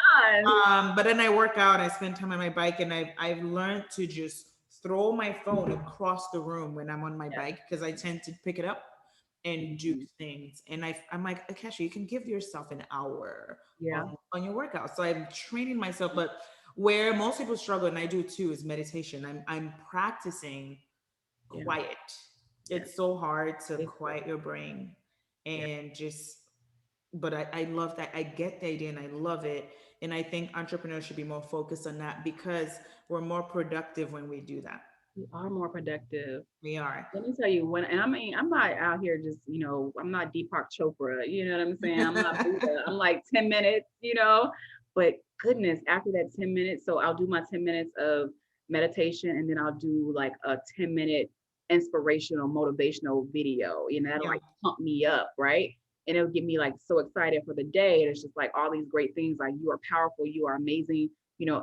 times. But then I work out, I spend time on my bike, and I've learned to just throw my phone across the room when I'm on my Yeah. bike because I tend to pick it up and do Mhm. things. And I'm like, Akasha, you can give yourself an hour Yeah. on your workout. So I'm training myself, but where most people struggle, and I do too, is meditation. I'm practicing Yeah. quiet. Yeah. It's so hard to It's quiet your brain yeah. and just, but I love that. I get the idea and I love it. And I think entrepreneurs should be more focused on that because we're more productive when we do that. You are more productive. We are. Let me tell you when, and I mean, I'm not out here just, I'm not Deepak Chopra, you know what I'm saying? I'm not Buddha. I'm like 10 minutes, but goodness, after that 10 minutes, so I'll do my 10 minutes of meditation and then I'll do like a 10-minute inspirational, motivational video, that'll Yeah. like pump me up, right? And it'll get me like so excited for the day. And it's just like all these great things like you are powerful, you are amazing,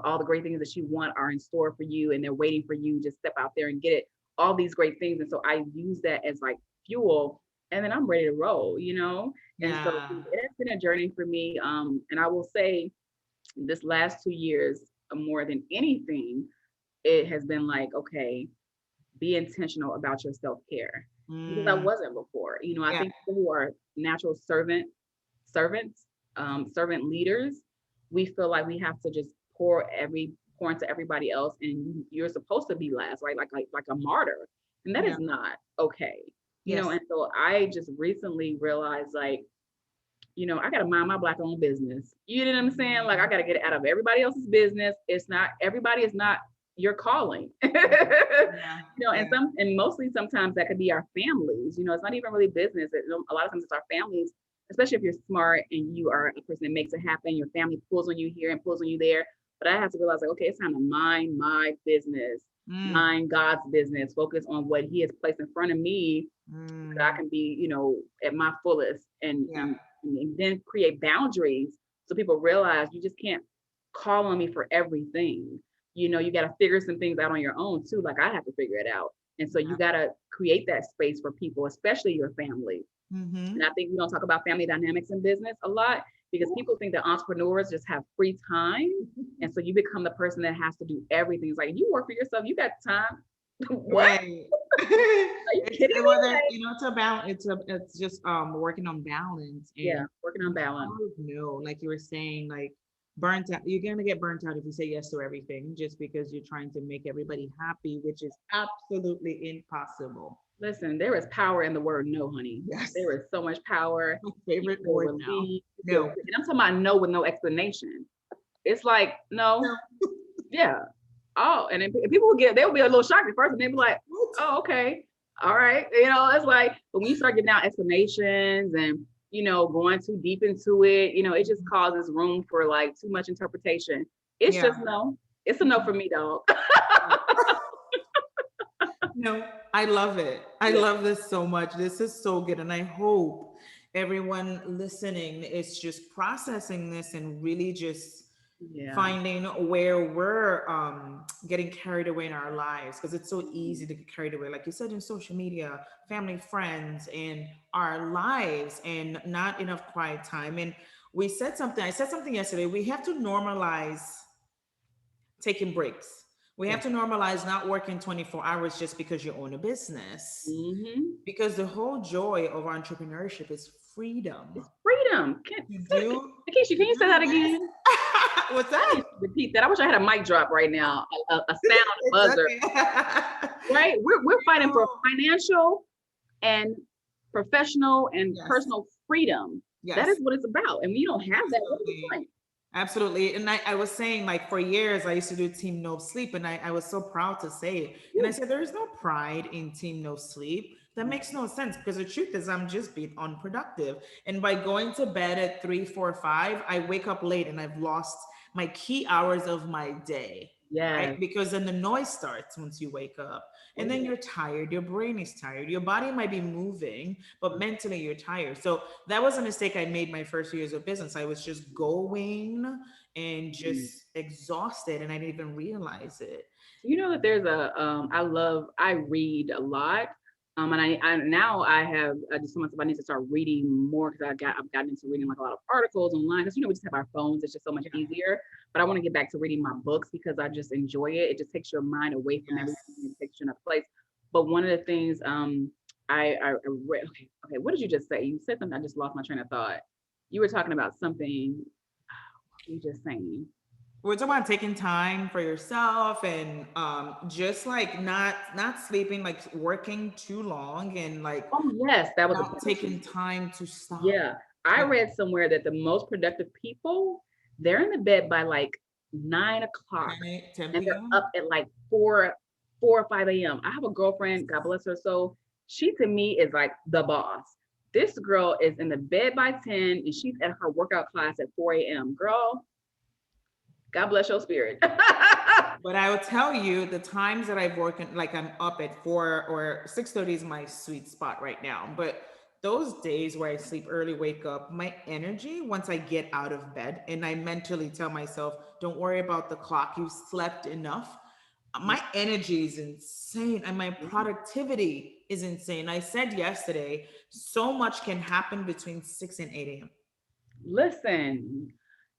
all the great things that you want are in store for you and they're waiting for you. Just step out there and get it, all these great things. And so I use that as like fuel and then I'm ready to roll. And so Yeah. it has been a journey for me. And I will say this last 2 years, more than anything, it has been like, okay, be intentional about your self-care because I Mm, wasn't before. I yeah. think people who are natural servants, servant leaders, we feel like we have to just pour into everybody else, and you're supposed to be last, right? Like a martyr, and that Yeah. is not okay. Yes. And so I just recently realized, like, I gotta mind my black owned business. You know what I'm saying? Like I Mm, gotta get out of everybody else's business. It's not everybody is not your calling. yeah. And mostly sometimes that could be our families. It's not even really business. A lot of times it's our families, especially if you're smart and you are a person that makes it happen. Your family pulls on you here and pulls on you there. But I have to realize, like, okay, it's time to mind my business, Mm, mind God's business, focus on what He has placed in front of me that I mm, can be, at my fullest, and yeah. and then create boundaries so people realize you just can't call on me for everything. You got to figure some things out on your own too. Like I have to figure it out. And so you Yeah. got to create that space for people, especially your family. And Mm-hmm. I think we don't talk about family dynamics in business a lot because people think that entrepreneurs just have free time. And so you become the person that has to do everything. It's like, you work for yourself, you got time. What? Right. Are you It's kidding me? whether Like, it's about it's just working on balance yeah, and working on you balance. kind of know, like you were saying, like burnt out. You're gonna get burnt out if you say yes to everything just because you're trying to make everybody happy, which is absolutely impossible. Listen, there is power in the word no, honey. Yes. There is so much power. My You favorite feel word now. relieved. You feel, No. and I'm talking about no with no explanation. It's like, no, No. yeah. Oh, and then people they'll be a little shocked at first and they'll be like, What? oh, okay. All right. It's like, but when you start giving out explanations and, going too deep into it, it just causes room for like too much interpretation. It's Yeah. just no. It's a no for me, dog. No, I love it. I Yeah. love this so much. This is so good. And I hope everyone listening is just processing this and really just Yeah. finding where we're getting carried away in our lives, because it's so Mhm. easy to get carried away, like you said, in social media, family, friends, in our lives, and not enough quiet time. And I said something yesterday, we have to normalize taking breaks. We Yeah. have to normalize not working 24 hours just because you own a business, Hmm. because the whole joy of entrepreneurship is freedom It's freedom. to do Keisha, to can you say do that less. again? What's I that? need you to repeat that. I wish I had a mic drop right now, a sound, a It's buzzer. okay. Right? We're fighting for No. financial and professional and Yes, personal freedom. That is yes, what it's about. And when you don't have that, what is the absolutely. point? Absolutely. And I was saying, like, for years, I used to do Team No Sleep, and I was so proud to say it. And I Whew. said, there is no pride in Team No Sleep. That makes no sense, because the truth is, I'm just being unproductive. And by going to bed at 3, 4, 5, I wake up late and I've lost my key hours of my day, right? Yes. Because then the noise starts once you wake up. Oh, And then yeah. you're tired, your brain is tired, your body might be moving, but mentally you're tired. So that was a mistake I made my first years of business. I was just going and Mhm. just exhausted, and I didn't even realize it. You know that there's I read a lot. And I now I have just so much I need to start reading more because I've gotten into reading like a lot of articles online because we just have our phones. It's just so much Yeah. easier. But I want to get back to reading my books because I just enjoy it. It just takes your mind away from Yes. everything and takes you in a place. But one of the things I read, okay, what did you just say? You said something, I just lost my train of thought. You were talking about something, what were you just saying? We're talking about taking time for yourself, and just like not sleeping, like working too long, and like Oh yes, that was a not better taking one. time to stop. Yeah, I Take read somewhere that the most productive people, they're in the bed by like 9 o'clock 10 and they're p.m. up at like 4 or 5 a.m. I have a girlfriend, God bless her soul. She to me is like the boss. This girl is in the bed by 10 and she's at her workout class at 4 a.m. Girl, God bless your spirit. But I will tell you the times that I've worked, like I'm up at 4 or 6:30 is my sweet spot right now. But those days where I sleep early, wake up, my energy once I get out of bed, and I mentally tell myself, don't worry about the clock, you slept enough. My energy is insane and my productivity is insane. I said yesterday, so much can happen between 6 and 8 a.m. Listen,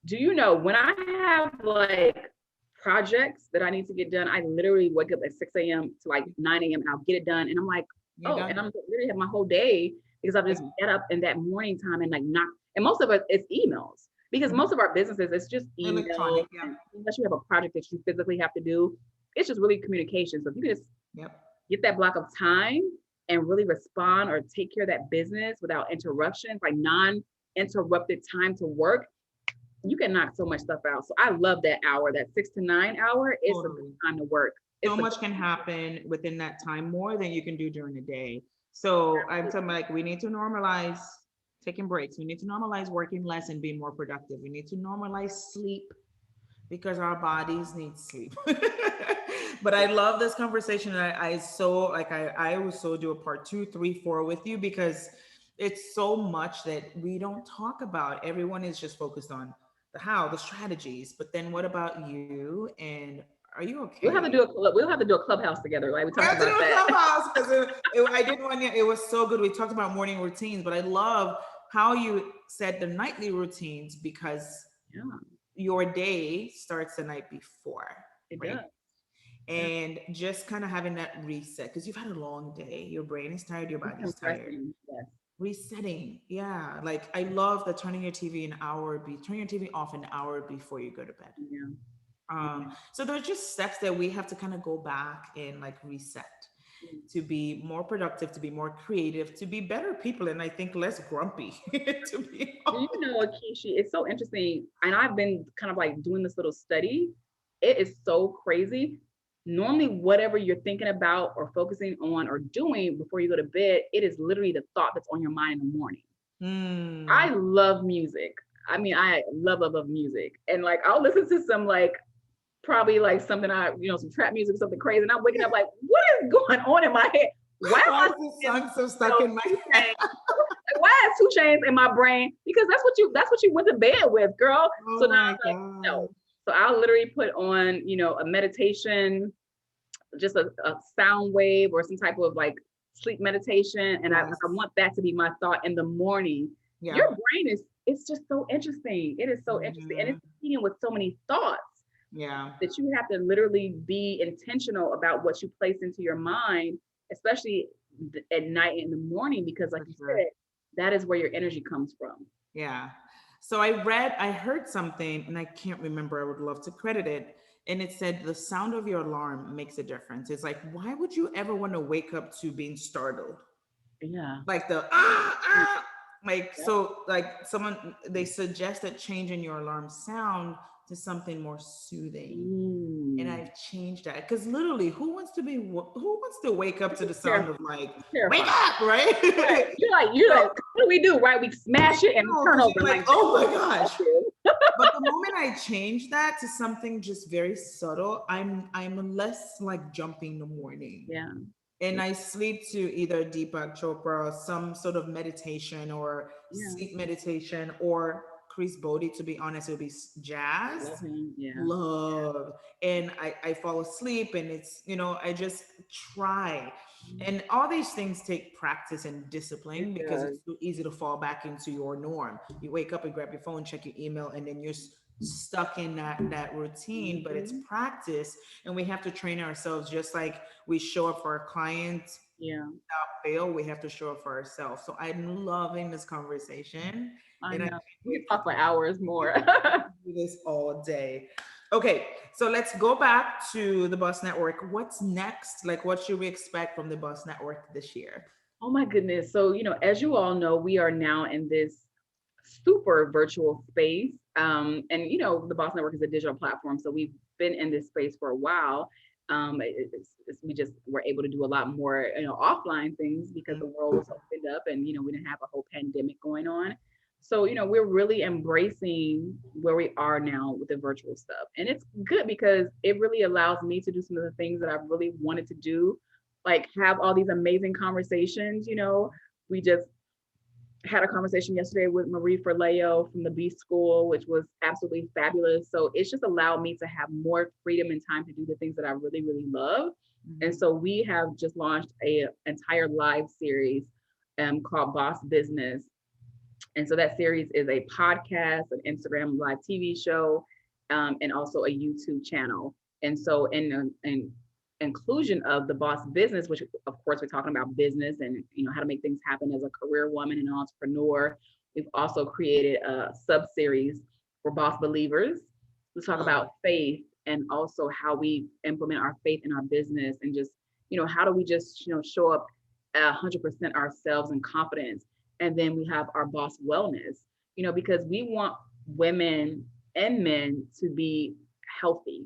do you know when I have like projects that I need to get done, I literally wake up at 6 a.m. to like 9 a.m. and I'll get it done. And I'm like, You're oh, and done. I'm literally have my whole day because I've Yep. just get up in that morning time and like not, and most of it it's emails because Mhm. most of our businesses, it's just emails. Electronic. Yeah. And unless you have a project that you physically have to do, it's just really communication. So if you can just Yep. get that block of time and really respond or take care of that business without interruptions, like non-interrupted time to work, you can knock so much stuff out. So I love that hour, that 6 to 9 hour. It's a good Totally. time to work. So It's a good much can time to work. happen within that time, more than you can do during the day. So I'm talking, like, we need to normalize taking breaks. We need to normalize working less and being more productive. We need to normalize sleep, because our bodies need sleep. But I love this conversation. I so like I will so do a part 2, 3, 4 with you, because it's so much that we don't talk about. Everyone is just focused on the how, the strategies. But then what about you? And are you We'll have okay? to do a we'll have to do a clubhouse together. Like we We talked have to do about a that. clubhouse, because I did one. It was so good. We talked about morning routines, but I love how you said the nightly routines, because Yeah, your day starts the night before, it right? does. Yeah. And just kind of having that reset, because you've had a long day, your brain is tired, your body's tired. Decompressing. Yes. Resetting, yeah. Like, I love the turning your TV an hour, turn your TV off an hour before you go to bed. Yeah. Yeah. So there's just steps that we have to kind of go back and like reset, to be more productive, to be more creative, to be better people, and I think less grumpy. To be Do you know, Akishi, it's so interesting. And I've been kind of like doing this little study. It is so crazy. Normally, whatever you're thinking about or focusing on or doing before you go to bed, it is literally the thought that's on your mind in the morning. Hmm. I love music. I mean, I love music. And like I'll listen to some like probably like something some trap music, something crazy. And I'm waking up like, what is going on in my head? Why am Why I is this listening song so to stuck in my 2 head? Chainz? Like, why is 2 Chainz in my brain? Because that's what you went to bed with, girl. Oh So now my I'm like, no. God. So I'll literally put on, a meditation, just a sound wave or some type of like sleep meditation. And I Yes. want that to be my thought in the morning. Your Yeah. brain it's just so interesting. It is so interesting. And Mhm. it's competing with so many thoughts Yeah. that you have to literally be intentional about what you place into your mind, especially at night and in the morning, because like For you sure. said, that is where your energy comes from. Yeah. So I heard something and I can't remember. I would love to credit it. And it said the sound of your alarm makes a difference. It's like, why would you ever want to wake up to being startled? Yeah. Like the Mm, like yep. so like someone they suggested changing your alarm sound to something more soothing. And Mm. I've changed that because literally, who wants to wake up to the sound Terrifying. of like wake Terrifying. up, right? Right. You're like, So what do we do? Right? We smash it and no, turn because over you're like, like oh my gosh. that. But the moment I change that to something just very subtle, I'm less like jumping in the morning. Yeah. And I sleep to either Deepak Chopra or some sort of meditation or Yeah. sleep meditation or Chris Bodie. To be honest, it would be jazz. Love him. Yeah. Love. And I fall asleep and it's, I just try. And all these things take practice and It discipline because does. it's so easy to fall back into your norm. You wake up and grab your phone, check your email, and then you're stuck in that routine. But it's Hmm. practice, and we have to train ourselves just like we show up for our clients Yeah. without fail. We have to show up for ourselves. So I'm loving this conversation, I and I know. can't We wait could for talk for hours more. do this all day. Okay, so let's go back to the Bus Network. What's next? Like, what should we expect from the Bus Network this year? Oh my goodness. So, as you all know, we are now in this super virtual space. And the Boss Network is a digital platform. So we've been in this space for a while. We just were able to do a lot more, offline things because the world was opened up and, we didn't have a whole pandemic going on. So, we're really embracing where we are now with the virtual stuff. And it's good because it really allows me to do some of the things that I really wanted to do, like have all these amazing conversations. We just had a conversation yesterday with Marie Forleo from the B School, which was absolutely fabulous. So it's just allowed me to have more freedom and time to do the things that I really, really love. And Mhm. so we have just launched a entire live series called Boss Business. And so that series is a podcast, an Instagram live TV show, and also a YouTube channel. And so in inclusion of the Boss Business, which of course we're talking about business and how to make things happen as a career woman and an entrepreneur. We've also created a sub series for Boss Believers. We talk Love about it. faith and also how we implement our faith in our business and just how do we just show up 100% ourselves and confidence. And then we have our Boss Wellness, because we want women and men to be healthy,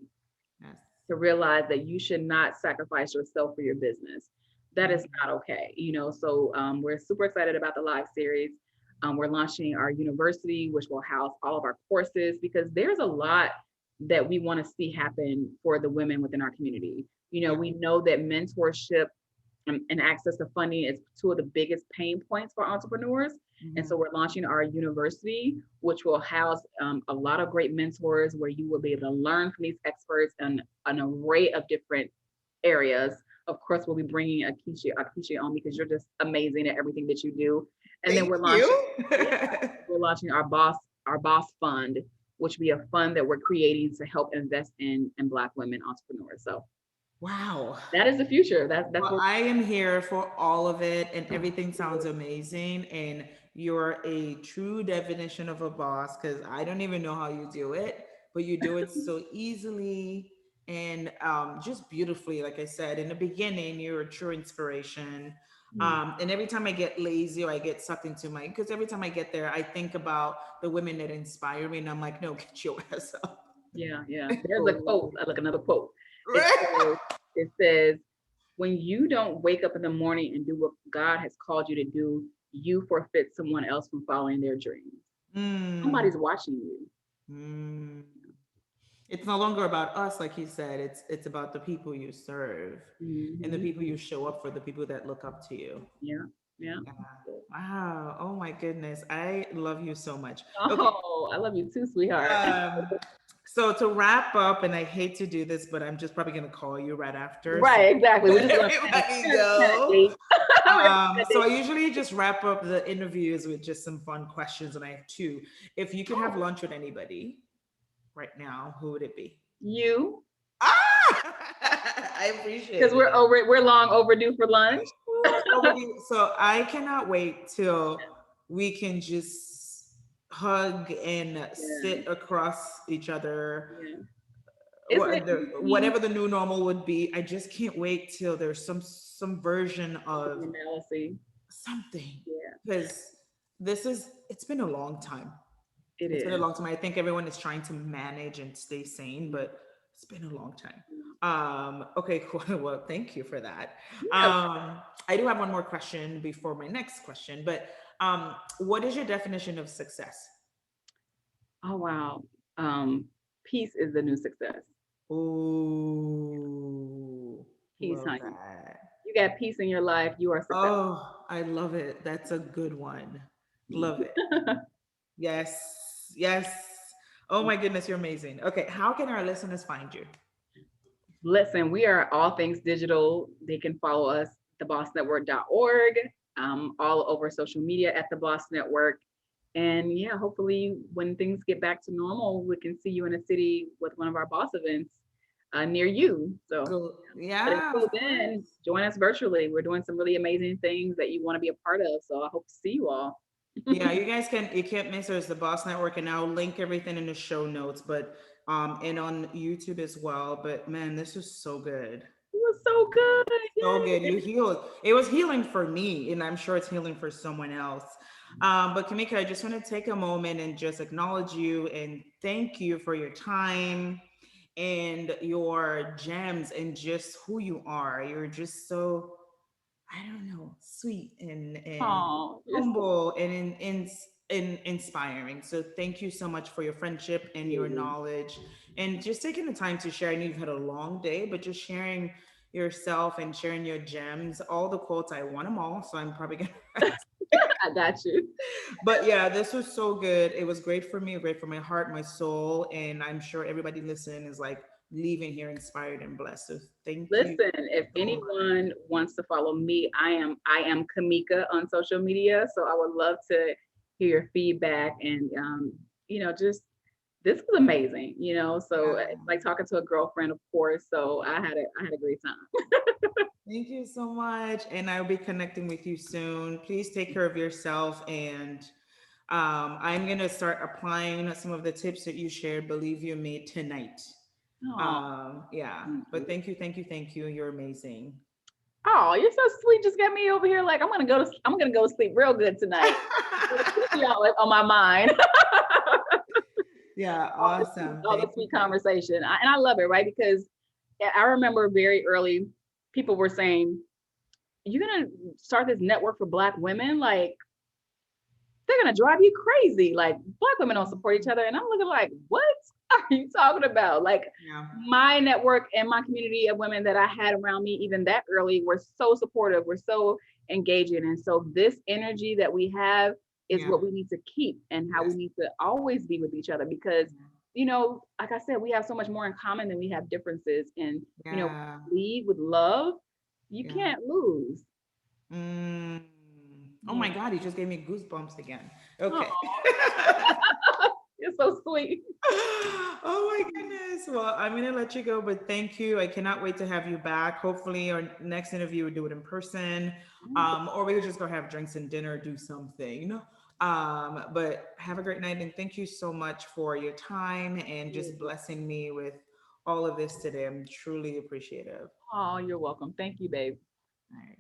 Yes. to realize that you should not sacrifice yourself for your business. That is Mhm. not okay. So we're super excited about the live series. We're launching our university, which will house all of our courses because there's a lot that we want to see happen for the women within our community. Yeah. We know that mentorship and access to funding is two of the biggest pain points for entrepreneurs. And so Mhm. we're launching our university, which will house a lot of great mentors where you will be able to learn from these experts in an array of different areas. Of course, we'll be bringing Akeisha on because you're just amazing at everything that you do. And then Thank you. we're launching our boss fund, which will be a fund that we're creating to help invest in Black women entrepreneurs. So Wow. that is the future. That's Well, what. I am here for all of it, and everything sounds amazing. And you're a true definition of a boss because I don't even know how you do it, but you do it so easily and just beautifully. Like I said in the beginning, you're a true inspiration. And every time I get lazy or I get sucked into because every time I get there, I think about the women that inspire me, and I'm like, no, get your ass up. Yeah, yeah. There's a quote, like another quote. It Right? says, it says, when you don't wake up in the morning and do what God has called you to do, you forfeit someone else from following their dreams. Mm. Somebody's watching you. Mm. It's no longer about us, like you said. It's about the people you serve and the Hmm. people you show up for, the people that look up to you. Yeah, yeah. Yeah. Wow. Oh my goodness. I love you so much. Okay. Oh, I love you too, sweetheart. Um, So to wrap up, and I hate to do this, but I'm just probably gonna call you right after. So Right, exactly. We're let just gonna everybody kind of go. date. We're gonna So I date. usually just wrap up the interviews with just some fun questions, and I have two. If you could have Oh, lunch with anybody right now, who would it be? you, Ah, I because appreciate it. we're long overdue for lunch. So I cannot wait till we can just hug and Yeah, sit across each other. yeah. Isn't it Whatever the new normal would be, I just can't wait till there's some version of normalcy? something, Yeah, because it's been a long time. it It's been a is. long time. I think everyone is trying to manage and stay sane, but it's been a long time. Okay, cool. Well, thank you for that. Yeah. I do have one more question before my next question, but what is your definition of success? Oh wow. Um, Peace is the new success. Ooh, Peace, love honey. that. You got peace in your life, you are successful. Oh, I love it. That's a good one. Love it. Yes, yes. Oh my goodness, you're amazing. Okay, how can our listeners find you? Listen, we are all things digital. They can follow us, thebossnetwork.org, all over social media at the Boss Network. And yeah, hopefully when things get back to normal, we can see you in a city with one of our boss events near you. So, Go. but Yeah, until of then, course. join us virtually. We're doing some really amazing things that you want to be a part of. So I hope to see you all. Yeah, you can't miss us, the Boss Network, and I'll link everything in the show notes, but and on YouTube as well. But man, this is so good. It was so good. So good. Yay. You healed. It was healing for me, and I'm sure it's healing for someone else. But Kamika, I just want to take a moment and just acknowledge you and thank you for your time and your gems and just who you are. You're just so, I don't know, sweet and Oh, you're so humble and inspiring. So thank you so much for your friendship and your sweet. knowledge and just taking the time to share. I know you've had a long day, but just sharing yourself and sharing your gems. All the quotes, I want them all, so I'm probably gonna. I got you. But yeah, this was so good. It was great for me, great for my heart, my soul, and I'm sure everybody listening is like leaving here inspired and blessed. So thank you Listen, if so much. anyone wants to follow me, I am Cameka on social media. So I would love to hear your feedback and just this was amazing, So Yeah. it's like talking to a girlfriend, of course. So I had a great time. Thank you so much. And I'll be connecting with you soon. Please take care of yourself. And I'm going to start applying some of the tips that you shared, believe you me, tonight. Oh, Yeah. thank But you. thank you, thank you, thank you. You're amazing. Oh, you're so sweet. Just got me over here. Like I'm gonna go sleep real good tonight. Y'all on my mind. Yeah. all Awesome. all the Thank you. sweet conversation. And I love it, right? Because I remember very early, people were saying, "You're gonna start this network for Black women? Like they're gonna drive you crazy. Like Black women don't support each other." And I'm looking like, "What are you talking about?" Like Yeah. my network and my community of women that I had around me, even that early, were so supportive. We're so engaging, and so this energy that we have is Yeah. what we need to keep and how we Yes. need to always be with each other because like I said, we have so much more in common than we have differences. And Yeah. lead with love, you Yeah. can't lose. Mm. Oh my Yeah. God, you just gave me goosebumps again. Okay. Oh, you're so sweet. Oh my goodness. Well, I'm gonna let you go, but thank you. I cannot wait to have you back. Hopefully, our next interview we do it in person, or we could just go have drinks and dinner, do something. But have a great night, and thank you so much for your time and just blessing me with all of this today. I'm truly appreciative. Oh, you're welcome. Thank you, babe. All right.